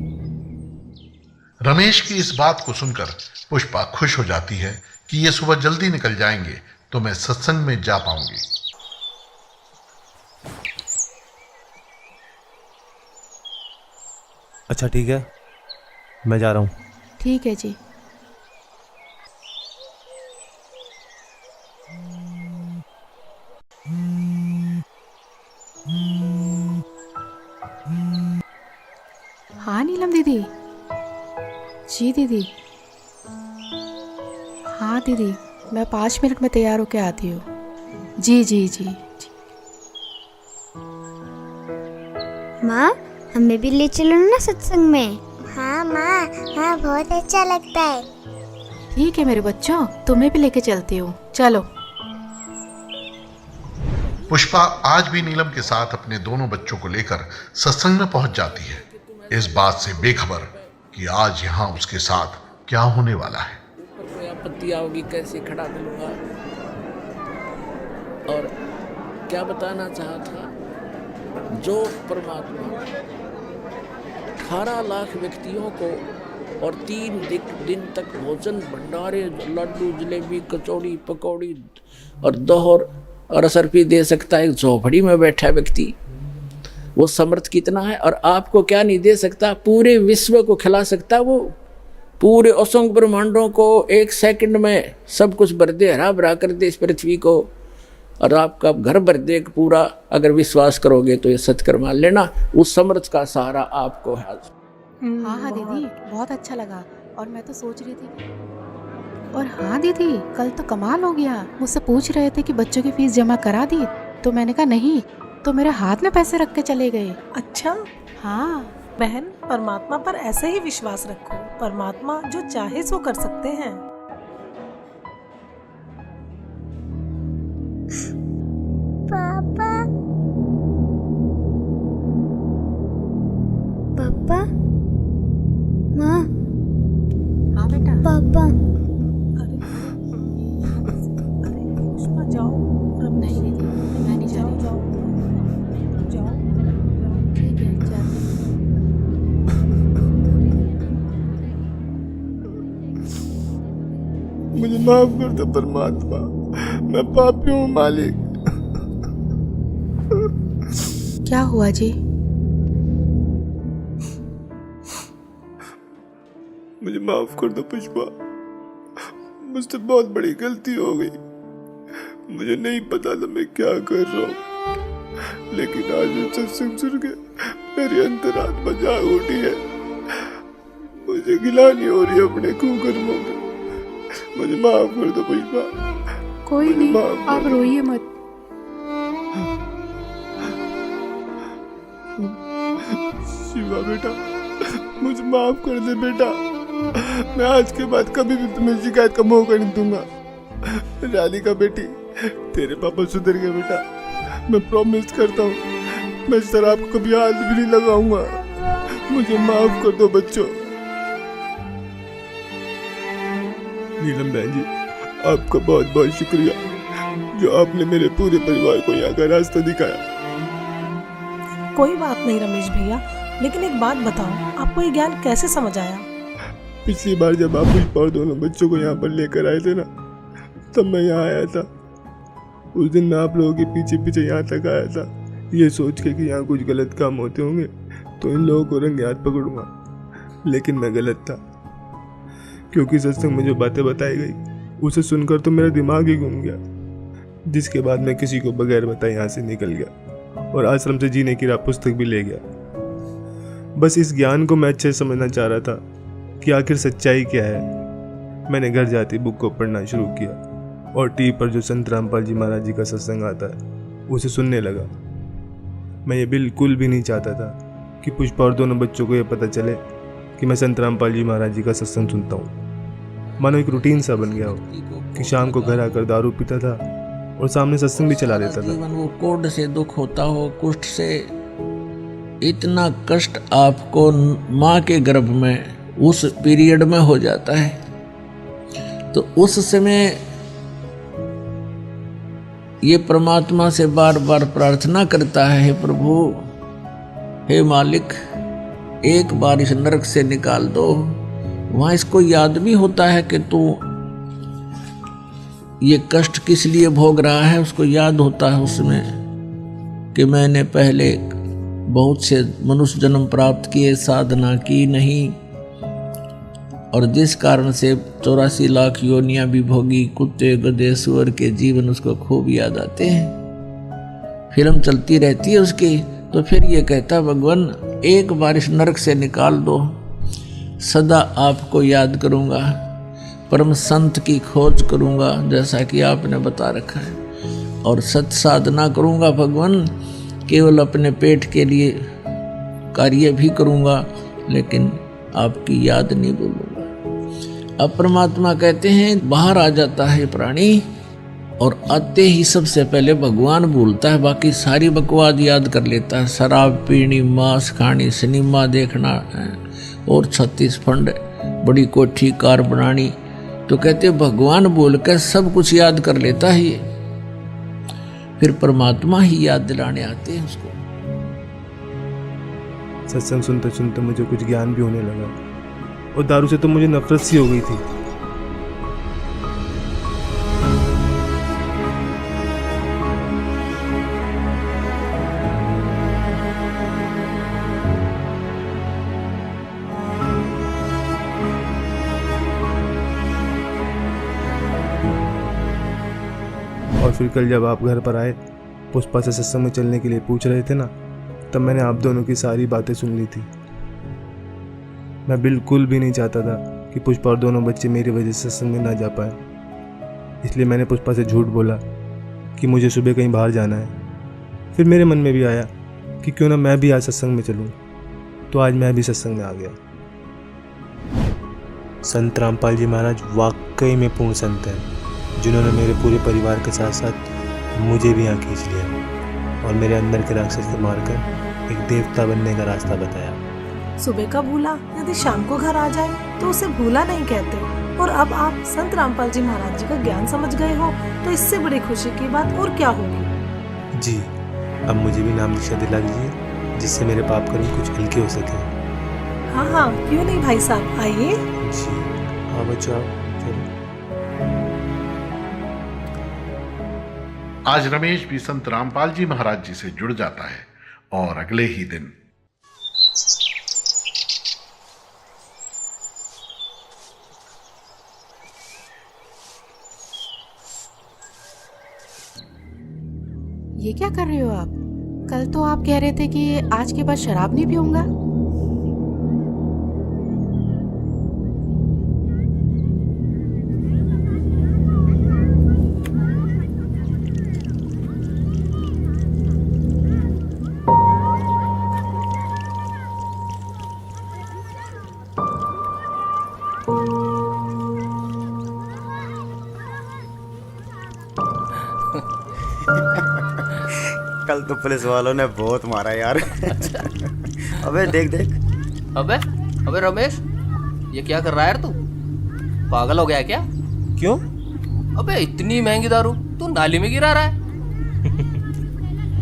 रमेश की इस बात को सुनकर पुष्पा खुश हो जाती है कि ये सुबह जल्दी निकल जाएंगे तो मैं सत्संग में जा पाऊंगी। अच्छा ठीक है, मैं जा रहा हूँ। ठीक है जी। हाँ नीलम दीदी। जी दीदी। हाँ दीदी, मैं 5 मिनट में तैयार होके आती हूँ। जी जी जी। माँ, हमें भी ले चलो ना सत्संग में। हाँ माँ, हाँ बहुत अच्छा लगता है। ठीक है मेरे बच्चों, तुम्हें भी लेके चलती हूँ, चलो। पुष्पा आज भी नीलम के साथ अपने दोनों बच्चों को लेकर सत्संग में पहुंच जाती है, इस बात से बेखबर कि आज यहाँ उसके साथ क्या होने वाला है। कोई आपत्ति आओगी कैसे खड़ा दिलूंगा। और क्या बताना चाहा था, जो परमात्मा 18 लाख व्यक्तियों को और 3 दिन तक भोजन भंडारे, लड्डू, जलेबी, कचौड़ी, पकौड़ी और दोहर और असरफी दे सकता है एक झोपड़ी में बैठा व्यक्ति, वो समर्थ कितना है। और आपको क्या नहीं दे सकता, पूरे विश्व को खिला सकता, वो पूरे असंख्य ब्रह्मांडों को 1 सेकंड में सब कुछ भर दे, हरा भरा कर दे इस पृथ्वी को, और आपका घर भर दे पूरा। अगर विश्वास करोगे तो ये सत्कर मान लेना, उस समर्थ का सहारा आपको है। हाँ हाँ दीदी, बहुत अच्छा लगा। और मैं तो सोच रही थी और हाँ दीदी, कल तो कमाल हो गया। मुझसे पूछ रहे थे कि बच्चों की फीस जमा करा दी, तो मैंने कहा नहीं, तो मेरे हाथ में पैसे रख के चले गए। अच्छा हाँ बहन, परमात्मा पर ऐसे ही विश्वास रखो। परमात्मा जो चाहे सो कर सकते हैं। पापा, पापा, माँ। हाँ बेटा। पापा। अरे पुष्पा जाओ। नहीं दीदी, मैं नहीं जा रही। जाओ जाओ। ठीक है, जाती हूँ। मुझे माफ कर दो परमात्मा, मैं पापी हूँ मालिक। क्या हुआ जी? मुझे माफ कर दो पुष्पा, मुझसे बहुत बड़ी गलती हो गई। मुझे नहीं पता था मैं क्या कर रहा हूँ, लेकिन आज ये सत्संग सुन के मेरी अंतरात्मा जाग उठी है। मुझे गिलानी हो रही है अपने कुकर्मों में। मुझे माफ कर दो पुष्पा। कोई नहीं, आप रोइए मत। शिवा बेटा, मुझे माफ कर दे बेटा। मैं आज के बाद कभी भी तुम्हें शिकायत का मौका नहीं दूंगा। राधिका बेटी, तेरे पापा सुधर गए बेटा। मैं प्रॉमिस करता हूँ मैं शराब को कभी हाथ भी नहीं लगाऊंगा। मुझे माफ कर दो बच्चों। नीलम बहन जी, आपका बहुत बहुत शुक्रिया जो आपने मेरे पूरे परिवार को यहाँ का रास्ता दिखाया। कोई बात नहीं रमेश भैया, लेकिन एक बात बताओ, आपको ये ज्ञान कैसे समझ आया? पिछली बार जब आप पुष्पा और दोनों बच्चों को यहाँ पर लेकर आए थे ना, तब मैं यहाँ आया था। उस दिन मैं आप लोगों के पीछे पीछे यहाँ तक आया था, ये सोच के कि यहाँ कुछ गलत काम होते होंगे तो इन लोगों को रंगे हाथ पकड़ूंगा। लेकिन मैं गलत था, क्योंकि सत्संग में जो बातें बताई गई उसे सुनकर तो मेरा दिमाग ही घूम गया, जिसके बाद मैं किसी को बगैर बताए यहाँ से निकल गया और आश्रम से जीने की राह पुस्तक भी ले गया। बस इस ज्ञान को मैं अच्छे से समझना चाह रहा था कि आखिर सच्चाई क्या है। मैंने घर जाते बुक को पढ़ना शुरू किया और टीवी पर जो संत रामपाल जी महाराज जी का सत्संग आता है उसे सुनने लगा। मैं ये बिल्कुल भी नहीं चाहता था कि पुष्पा और दोनों बच्चों को ये पता चले कि मैं संत रामपाल जी महाराज जी का सत्संग सुनता हूँ। मानो एक रूटीन सा बन गया हो कि शाम को घर आकर दारू पीता था और सामने सत्संग भी चला देता था। जीवन वो कोढ़ से दुख होता हो, कुष्ठ से, इतना कष्ट आपको माँ के गर्भ में उस पीरियड में हो जाता है। तो उस समय ये परमात्मा से बार बार प्रार्थना करता है, हे प्रभु, हे मालिक, एक बार इस नरक से निकाल दो। वहाँ इसको याद भी होता है कि तू ये कष्ट किस लिए भोग रहा है। उसको याद होता है उसमें कि मैंने पहले बहुत से मनुष्य जन्म प्राप्त किए, साधना की नहीं, और जिस कारण से 84 लाख योनियां भी भोगी, कुत्ते गधे सुअर के जीवन उसको खूब याद आते हैं। फिल्म चलती रहती है उसकी। तो फिर ये कहता, भगवान एक बार इस नरक से निकाल दो, सदा आपको याद करूँगा, परम संत की खोज करूँगा जैसा कि आपने बता रखा है, और सत साधना करूँगा भगवान, केवल अपने पेट के लिए कार्य भी करूँगा लेकिन आपकी याद नहीं भूलूंगा। अब परमात्मा कहते हैं बाहर आ जाता है प्राणी, और आते ही सबसे पहले भगवान भूलता है, बाकी सारी बकवाद याद कर लेता है। शराब पीनी, मांस खानी, सिनेमा देखना और 36 फंड, बड़ी कोठी कार बनानी। तो कहते भगवान बोल कर सब कुछ याद कर लेता है ये। फिर परमात्मा ही याद दिलाने आते हैं उसको। सत्संग सुनते सुनते मुझे कुछ ज्ञान भी होने लगा, और दारू से तो मुझे नफरत सी हो गई थी। और फिर कल जब आप घर पर आए, पुष्पा से सत्संग में चलने के लिए पूछ रहे थे ना, तब मैंने आप दोनों की सारी बातें सुन ली थी। मैं बिल्कुल भी नहीं चाहता था कि पुष्पा और दोनों बच्चे मेरी वजह से सत्संग में ना जा पाए, इसलिए मैंने पुष्पा से झूठ बोला कि मुझे सुबह कहीं बाहर जाना है। फिर मेरे मन में भी आया कि क्यों ना मैं भी आज सत्संग में चलूँ, तो आज मैं भी सत्संग में आ गया। संत रामपाल जी महाराज वाकई में पूर्ण संत हैं, जिन्होंने मेरे पूरे परिवार के साथ साथ मुझे भी यहाँ खींच लिया और मेरे अंदर के राक्षस को मारकर एक देवता बनने का रास्ता बताया। सुबह का भूला यदि शाम को घर आ जाए तो उसे भूला नहीं कहते। और अब आप संत रामपाल जी महाराज जी का ज्ञान समझ गए हो, तो इससे बड़ी खुशी की बात और क्या होगी। जी, अब मुझे भी नाम दीक्षा दिला दीजिए, जिससे मेरे पाप कर्म कुछ हल्के हो सके। हाँ हाँ, क्यों नहीं भाई साहब, आइए। जी हाँ बच्चों, आओ। आज रमेश भी संत रामपाल जी महाराज जी से जुड़ जाता है, और अगले ही दिन ये क्या कर रहे हो आप? कल तो आप कह रहे थे कि आज के बाद शराब नहीं पीऊंगा। कल तो पुलिस वालों ने बहुत मारा यार। अबे देख देख। अबे रमेश, ये क्या कर रहा है यार तू? पागल हो गया क्या? क्यों? अबे इतनी महंगी दारू तू नाली में गिरा रहा है।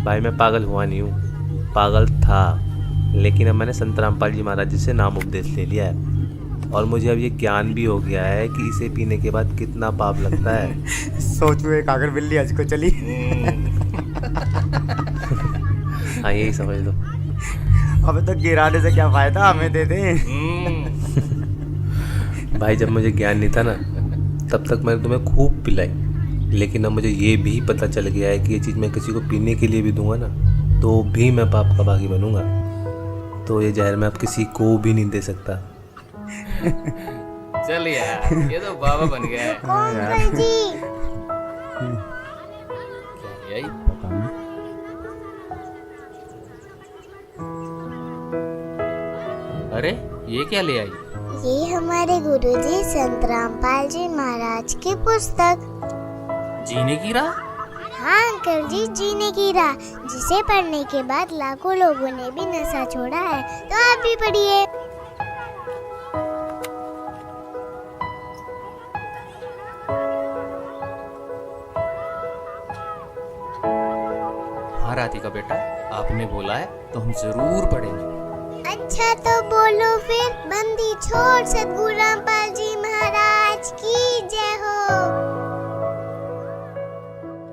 भाई मैं पागल हुआ नहीं हूँ, पागल था, लेकिन अब मैंने संत रामपाल जी महाराज जी से नाम उपदेश ले लिया है, और मुझे अब ये ज्ञान भी हो गया है कि इसे पीने के बाद कितना पाप लगता है। सोचो एक आकर बिल्ली आज को चली। हाँ यही समझ लो। अबे तो गिराने से क्या फायदा, हमें दे दे। भाई जब मुझे ज्ञान नहीं था ना, तब तक मैंने तुम्हें खूब पिलाई, लेकिन अब मुझे ये भी पता चल गया है कि ये चीज़ मैं किसी को पीने के लिए भी दूंगा ना, तो भी मैं पाप का भागी बनूंगा। तो ये जहर मैं अब किसी को भी नहीं दे सकता। चल यार, ये तो बाबा बन गया है। यही अरे ये क्या ले आई? ये हमारे गुरुजी संत रामपाल जी महाराज की पुस्तक। जीने की राह? हाँ अंकल जी, जीने की राह, जिसे पढ़ने के बाद लाखों लोगों ने भी नशा छोड़ा है। तो आप भी पढ़िए। हाँ राधिका बेटा, आपने बोला है तो हम जरूर पढ़ेंगे। अच्छा तो बोलो फिर। बंदी छोड़ सतगुरु रामपाल जी महाराज की जय हो।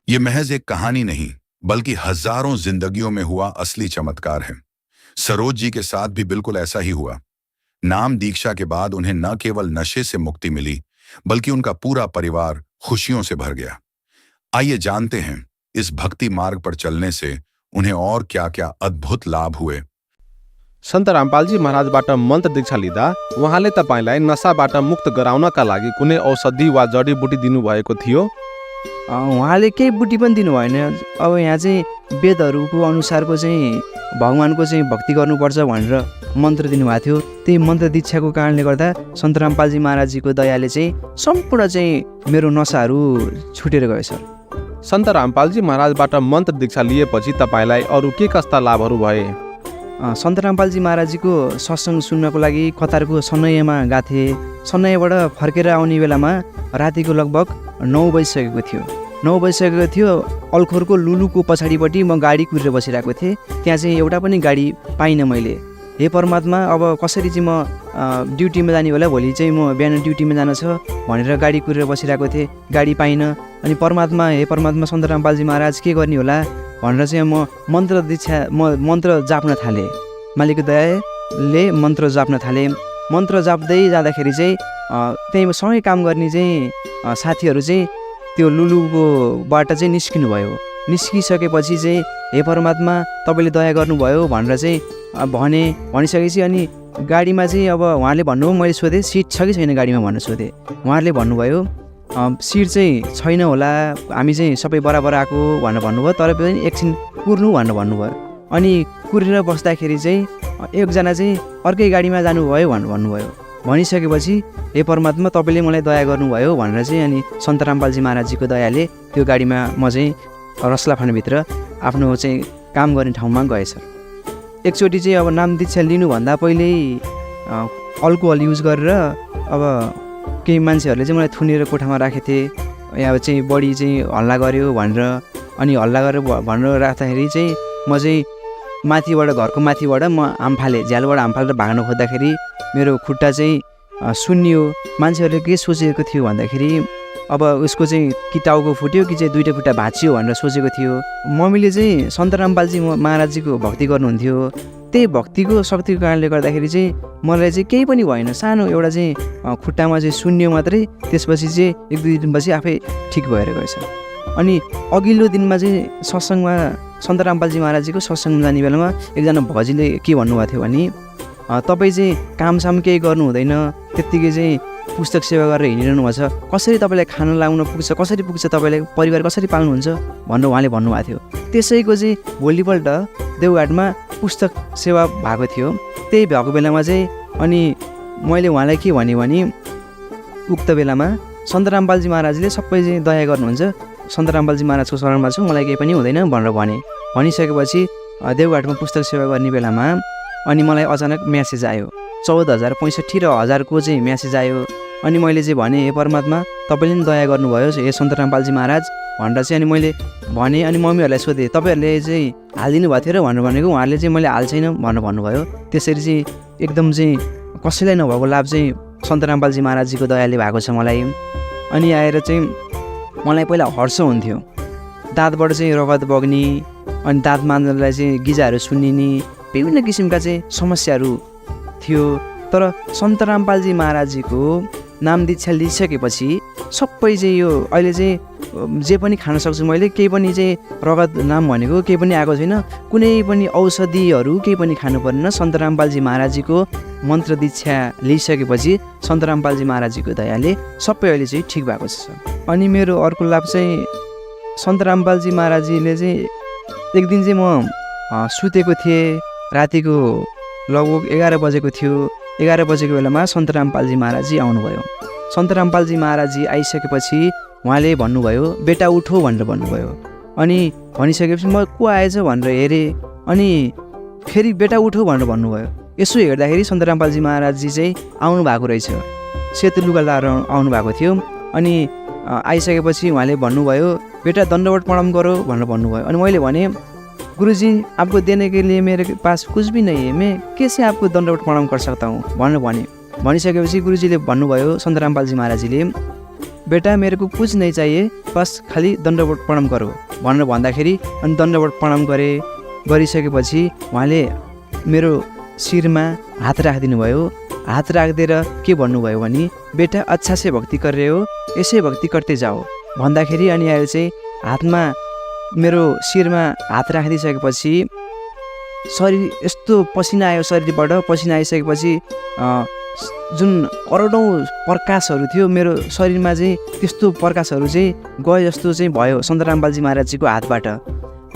ये महज एक कहानी नहीं, बल्कि हजारों जिंदगियों में हुआ असली चमत्कार है। सरोज जी के साथ भी बिल्कुल ऐसा ही हुआ। नाम दीक्षा के बाद उन्हें न केवल नशे से मुक्ति मिली, बल्कि उनका पूरा परिवार खुशियों से भर गया। आइए जानते हैं इस भक्ति मार्ग पर चलने से उन्हें और क्या क्या अद्भुत लाभ हुए। सन्त रामपालजी महाराजबाट मन्त्र दीक्षा लिँदा उहाँले तपाईँलाई नशाबाट मुक्त गराउनका लागि कुनै औषधि वा जडीबुटी दिनुभएको थियो? उहाँले केही बुटी पनि दिनु भएन। अब यहाँ चाहिँ वेदहरूको अनुसारको चाहिँ भगवानको चाहिँ भक्ति गर्नुपर्छ भनेर मन्त्र दिनुभएको थियो। त्यही मन्त्र दीक्षाको कारणले गर्दा सन्त रामपालजी महाराजजीको दयाले चाहिँ सम्पूर्ण चाहिँ मेरो नशाहरू छुटेर गयो सर। सन्त रामपालजी महाराजबाट मन्त्र दीक्षा लिएपछि तपाईँलाई अरू के कस्ता लाभहरू भए? सन्त रामपालजी महाराजजीको सत्सङ्ग सुन्नको लागि कतारको सन्नैयामा गएको थिएँ। सन्नैयाबाट फर्केर आउने बेलामा रातिको लगभग 9 बजिसकेको थियो। 9 बजिसकेको थियो। अल्खोरको लुलुको पछाडिपट्टि म गाडी कुरेर बसिरहेको थिएँ। त्यहाँ चाहिँ एउटा पनि गाडी पाइनँ मैले। हे परमात्मा, अब कसरी चाहिँ म ड्युटीमा जाने होला, भोलि चाहिँ म बिहान ड्युटीमा जानु छ भनेर गाडी कुरेर बसिरहेको थिएँ। गाडी पाइनँ। अनि परमात्मा, हे परमात्मा सन्त रामपालजी महाराज के गर्ने होला भनेर चाहिँ म मन्त्र जाप्न थालेँ। मालिकको दयाले मन्त्र जाप्न थालेँ। मन्त्र जाप्दै जाँदाखेरि चाहिँ त्यही सँगै काम गर्ने चाहिँ साथीहरू चाहिँ त्यो लुलुकोबाट चाहिँ निस्किनु भयो। निस्किसकेपछि चाहिँ हे परमात्मा तपाईँले दया गर्नुभयो भनेर चाहिँ भनिसकेपछि अनि गाडीमा चाहिँ अब उहाँले भन्नुभयो, मैले सोधेँ सिट छ कि छैन गाडीमा भनेर सोधेँ। उहाँहरूले भन्नुभयो सिट चाहिँ छैन होला, हामी चाहिँ सबै बराबर आएको भनेर भन्नुभयो, तर पनि एकछिन कुर्नु भनेर भन्नुभयो। अनि कुरेर बस्दाखेरि चाहिँ एकजना चाहिँ अर्कै गाडीमा जानुभयो भनेर भन्नुभयो। भनिसकेपछि हे परमात्मा तपाईँले मलाई दया गर्नुभयो भनेर चाहिँ अनि सन्त रामपालजी महाराजजीको दयाले त्यो गाडीमा म चाहिँ रसलाफानभित्र आफ्नो चाहिँ काम गर्ने ठाउँमा गएँ सर। एकचोटि चाहिँ अब नाम दीक्षा लिनुभन्दा पहिल्यै अल्कोहल युज गरेर अब केही मान्छेहरूले चाहिँ मलाई थुनेर कोठामा राखेको थिएँ। अब चाहिँ बढी चाहिँ हल्ला गऱ्यो भनेर, अनि हल्ला गरेर भनेर राख्दाखेरि चाहिँ म चाहिँ माथिबाट, घरको माथिबाट म झ्यालबाट हाम फालेर भाग्न खोज्दाखेरि मेरो खुट्टा चाहिँ सुन्नियो। मान्छेहरूले के सोचेको थियो भन्दाखेरि अब उसको चाहिँ कि टाउको फुट्यो कि चाहिँ दुईवटा खुट्टा भाँचियो भनेर सोचेको थियो। मम्मीले चाहिँ सन्त रामपालजी महाराजजीको भक्ति गर्नुहुन्थ्यो। त्यही भक्तिको शक्तिको कारणले गर्दाखेरि चाहिँ मलाई चाहिँ केही पनि भएन। सानो एउटा चाहिँ खुट्टामा चाहिँ सुन्नियो मात्रै। त्यसपछि चाहिँ 1-2 दिनपछि आफै ठिक भएर गएछ। अनि अघिल्लो दिनमा चाहिँ सत्सङ्गमा सन्त रामपालजी महाराजजीको सत्सङ्गमा जाने बेलामा एकजना भजीले के भन्नुभएको थियो भने तपाईँ चाहिँ कामसाम केही गर्नु हुँदैन, त्यत्तिकै चाहिँ पुस्तक सेवा गरेर हिँडिरहनु भएको छ, कसरी तपाईँलाई खाना लाउन पुग्छ, कसरी पुग्छ, तपाईँलाई परिवार कसरी पाल्नुहुन्छ भनेर उहाँले भन्नुभएको थियो। त्यसैको चाहिँ भोलिपल्ट देवघाटमा पुस्तक सेवा भएको थियो। त्यही भएको बेलामा चाहिँ अनि मैले उहाँलाई के भने उक्त बेलामा सन्त रामपालजी महाराजले सबै चाहिँ दया गर्नुहुन्छ, सन्त रामपालजी महाराजको शरणमा छु, मलाई केही पनि हुँदैन भनेर भनिसकेपछि देवघाटमा पुस्तक सेवा गर्ने बेलामा अनि मलाई अचानक म्यासेज आयो। 14,065 र 1000को चाहिँ म्यासेज आयो। अनि मैले चाहिँ भने हे परमात्मा तपाईँले पनि दया गर्नुभयो हे सन्त रामपालजी महाराज भनेर चाहिँ अनि मैले भने। अनि मम्मीहरूलाई सोधेँ तपाईँहरूले चाहिँ हालिदिनु भएको थियो र भनेर भनेको। उहाँहरूले चाहिँ मैले हाल्छैन भनेर भन्नुभयो। त्यसरी चाहिँ एकदम चाहिँ कसैलाई नभएको लाभ चाहिँ सन्त रामपालजी महाराजजीको दयाले भएको छ मलाई। अनि आएर चाहिँ मलाई पहिला हर्ष हुन्थ्यो, दाँतबाट चाहिँ रगत बग्ने, अनि दाँत मान्जलाई चाहिँ गिजाहरू सुन्निने, विभिन्न किसिमका चाहिँ समस्याहरू थियो। तर सन्त रामपालजी महाराजजीको नाम दीक्षा लिइसकेपछि सबै चाहिँ यो अहिले चाहिँ जे पनि खान सक्छु मैले, केही पनि चाहिँ रगत नाम भनेको केही पनि आएको छैन, कुनै पनि औषधिहरू केही पनि खानु पर्दैन। सन्त रामपालजी महाराजजीको मन्त्र दीक्षा लिइसकेपछि सन्त रामपालजी महाराजजीको दयाले सबै अहिले चाहिँ ठिक भएको छ। अनि मेरो अर्को लाभ चाहिँ सन्त रामपालजी महाराजजीले चाहिँ एक दिन चाहिँ म सुतेको थिएँ, रातिको लगभग 11 बजेको थियो। 11 बजेको बेलामा सन्त रामपालजी महाराजजी आउनुभयो। सन्त रामपालजी महाराजजी आइसकेपछि उहाँले भन्नुभयो बेटा उठो भनेर भन्नुभयो। अनि भनिसकेपछि म को आएछ भनेर हेरेँ, अनि फेरि बेटा उठो भनेर भन्नुभयो। यसो हेर्दाखेरि सन्त रामपालजी महाराजजी चाहिँ आउनु भएको रहेछ, सेतो लुगा लगाएर आउनु भएको थियो। अनि आइसकेपछि उहाँले भन्नुभयो बेटा दण्डवत प्रणाम गरो भनेर भन्नुभयो। अनि मैले भने गुरुजी आपको देने के लिए मेरे पास कुछ भी नहीं है, मैं कैसे आपको दण्डवत प्रणाम कर सकता हूँ भनेर भनिसकेपछि गुरुजीले भन्नुभयो सन्त रामपालजी महाराजजीले बेटा मेरे को कुछ नहीं चाहिए, बस खाली दण्डवत प्रणाम गरो भनेर भन्दाखेरि अनि दण्डवत प्रणाम गरिसकेपछि उहाँले मेरो शिरमा हात राखिदिनु भयो। हात राखिदिएर के भन्नुभयो भने बेटा अच्छा से भक्ति कर रहे हो, ऐसे भक्ति करते जाओ भन्दाखेरि अनि आएर चाहिँ हातमा मेरो शिरमा हात राखिदिइसकेपछि शरीर यस्तो पसिना आयो, शरीरबाट पसिना आइसकेपछि जुन करोडौँ प्रकाशहरू थियो मेरो शरीरमा चाहिँ त्यस्तो प्रकाशहरू चाहिँ गए जस्तो चाहिँ भयो सन्त रामपालजी महाराजजीको हातबाट।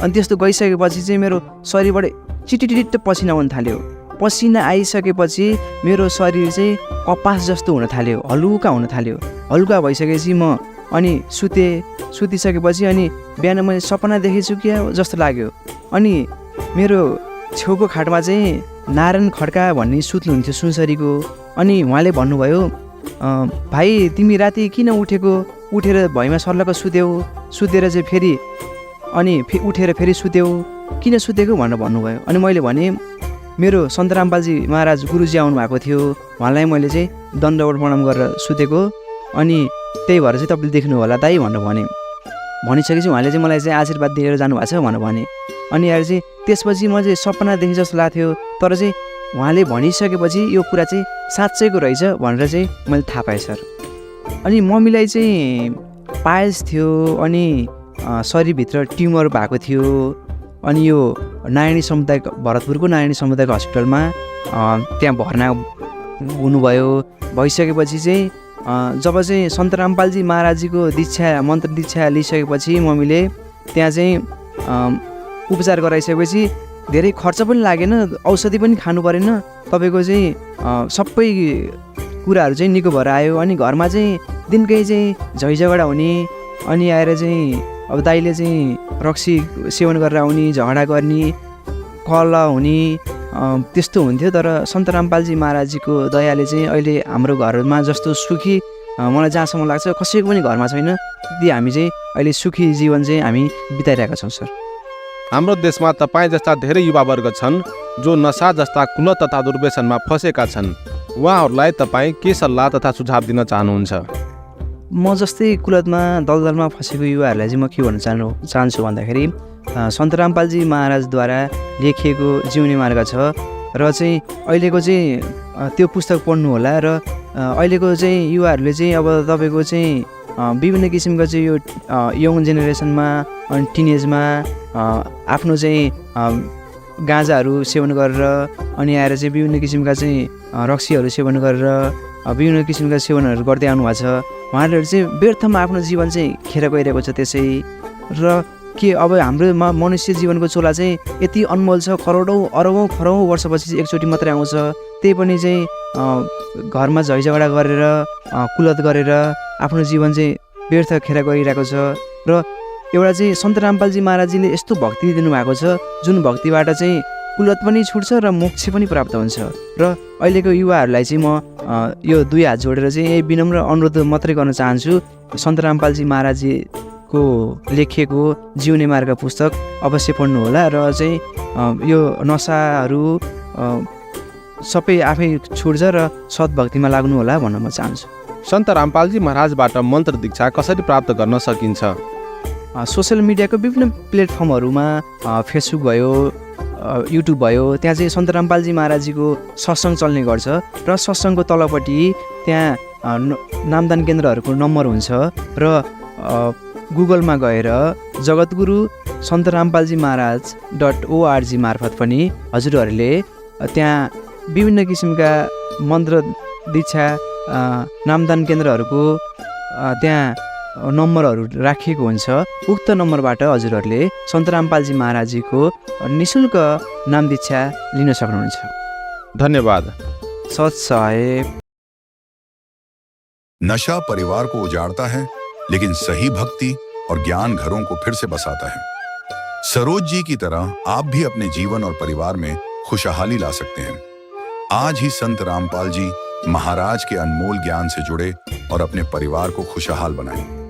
अनि त्यस्तो गइसकेपछि चाहिँ मेरो शरीरबाट चिटिटिट पसिना आउन थाल्यो। पसिना आइसकेपछि मेरो शरीर चाहिँ कपास जस्तो हुन थाल्यो, हलुका हुन थाल्यो। हलुका भइसकेपछि म अनि सुतिसकेपछि अनि बिहान मैले सपना देखेछु क्या जस्तो लाग्यो। अनि मेरो छेउको खाटमा चाहिँ नारायण खड्का भन्ने सुत्नुहुन्थ्यो सुनसरीको। अनि उहाँले भन्नुभयो भाइ तिमी राति किन उठेर भैँमा सर्लक्क सुतेर चाहिँ फेरि अनि उठेर फेरि सुत्यौ, किन सुतेको भनेर भन्नुभयो। अनि मैले भने मेरो सन्त रामपालजी महाराज गुरुजी आउनु भएको थियो, उहाँलाई मैले चाहिँ दण्डवत प्रणाम गरेर सुतेको, अनि त्यही भएर चाहिँ तपाईँले देख्नु होला दाइ भनेर भनिसकेपछि उहाँले चाहिँ मलाई चाहिँ आशीर्वाद दिएर जानुभएको छ भनेर भने। अनि आएर चाहिँ त्यसपछि म चाहिँ सपना देखेँ जस्तो लाग्थ्यो, तर चाहिँ उहाँले भनिसकेपछि यो कुरा चाहिँ साँच्चैको रहेछ भनेर चाहिँ मैले थाहा पाएँ सर। अनि मम्मीलाई चाहिँ पायल्स थियो, अनि शरीरभित्र ट्युमर भएको थियो। अनि यो नारायणी सामुदायिक भरतपुरको नारायणी सामुदायिक हस्पिटलमा त्यहाँ भर्ना हुनुभयो। भइसकेपछि चाहिँ जब चाहिँ सन्त रामपालजी महाराजजीको दीक्षा मन्त्र दीक्षा लिइसकेपछि मम्मीले त्यहाँ चाहिँ उपचार गराइसकेपछि धेरै खर्च पनि लागेन, औषधि पनि खानु परेन, तपाईँको चाहिँ सबै कुराहरू चाहिँ निको भएर आयो। अनि घरमा चाहिँ दिनकै चाहिँ झैझगडा हुने, अनि आएर चाहिँ अब दाइले चाहिँ रक्सी सेवन गरेर आउने, झगडा गर्ने, कलह हुने त्यस्तो हुन्थ्यो। तर सन्त रामपालजी महाराजजीको दयाले चाहिँ अहिले हाम्रो घरमा जस्तो सुखी मलाई जहाँसम्म लाग्छ कसैको पनि घरमा छैन, त्यति हामी चाहिँ अहिले सुखी जीवन चाहिँ हामी बिताइरहेका छौँ सर। हाम्रो देशमा तपाईँ जस्ता धेरै युवावर्ग छन् जो नशा जस्ता कुलत तथा दुर्व्यसनमा फँसेका छन्। उहाँहरूलाई तपाईँ के सल्लाह तथा सुझाव दिन चाहनुहुन्छ? म जस्तै कुलतमा दलदलमा फँसेको युवाहरूलाई चाहिँ म के भन्न चाहन्छु भन्दाखेरि सन्त रामपालजी महाराजद्वारा लेखिएको जिउने मार्ग छ, र चाहिँ अहिलेको चाहिँ त्यो पुस्तक पढ्नु होला। र अहिलेको चाहिँ युवाहरूले चाहिँ अब तपाईँको चाहिँ विभिन्न किसिमको चाहिँ यो यङ जेनेरेसनमा अनि टिनेजमा आफ्नो चाहिँ गाँजाहरू सेवन गरेर अनि आएर चाहिँ विभिन्न किसिमका चाहिँ रक्सीहरू सेवन गरेर विभिन्न किसिमका सेवनहरू गर्दै आउनु भएको छ। उहाँहरूले चाहिँ व्यर्थमा आफ्नो जीवन चाहिँ खेर गइरहेको छ। त्यसै र के अब हाम्रो मनुष्य जीवनको चोला चाहिँ यति अनमोल छ, करोडौँ अरबौँ खरौँ वर्षपछि एकचोटि मात्रै आउँछ। त्यही पनि चाहिँ घरमा झैझगडा गरेर कुलत गरेर आफ्नो जीवन चाहिँ व्यर्थ खेर गइरहेको छ। र एउटा चाहिँ सन्त रामपालजी महाराजजीले यस्तो भक्ति दिनुभएको छ जुन भक्तिबाट चाहिँ कुलत पनि छुट्छ र मोक्ष पनि प्राप्त हुन्छ। र अहिलेको युवाहरूलाई चाहिँ म यो दुई हात जोडेर चाहिँ यही विनम्र अनुरोध मात्रै गर्न चाहन्छु, सन्त रामपालजी महाराजजीको लेखिएको जिउने मार्ग पुस्तक अवश्य पढ्नु होला। र चाहिँ यो नसाहरू सबै आफै छुट्छ र सद्भक्तिमा लाग्नु होला भन्न म चाहन्छु। सन्त रामपालजी महाराजबाट मन्त्र दीक्षा कसरी प्राप्त गर्न सकिन्छ? सोसियल मिडियाको विभिन्न प्लेटफर्महरूमा फेसबुक भयो, युट्युब भयो, त्यहाँ चाहिँ सन्त रामपालजी महाराजजीको सत्सङ्ग चल्ने गर्छ। र सत्सङ्गको तलपट्टि त्यहाँ नामदान केन्द्रहरूको नम्बर हुन्छ। र गुगलमा गएर जगद्गुरु सन्त रामपालजी महाराज .org मार्फत पनि हजुरहरूले त्यहाँ विभिन्न किसिमका मन्त्र दीक्षा नामदान केन्द्रहरूको त्यहाँ नम्बरहरू राखिएको हुन्छ। उक्त नम्बरबाट हजुरहरूले सन्त रामपालजी महाराजजीको निःशुल्क नाम दीक्षा लिन सक्नुहुन्छ। धन्यवाद। सच साहेब। नशा परिवार को उजाड़ता है, लेकिन सही भक्ति और ज्ञान घरों को फिर से बसाता है। सरोज जी की तरह आप भी अपने जीवन और परिवार में खुशहाली ला सकते हैं। आज ही संत रामपाल जी महाराज के अनमोल ज्ञान से जुड़े और अपने परिवार को खुशहाल बनाएं।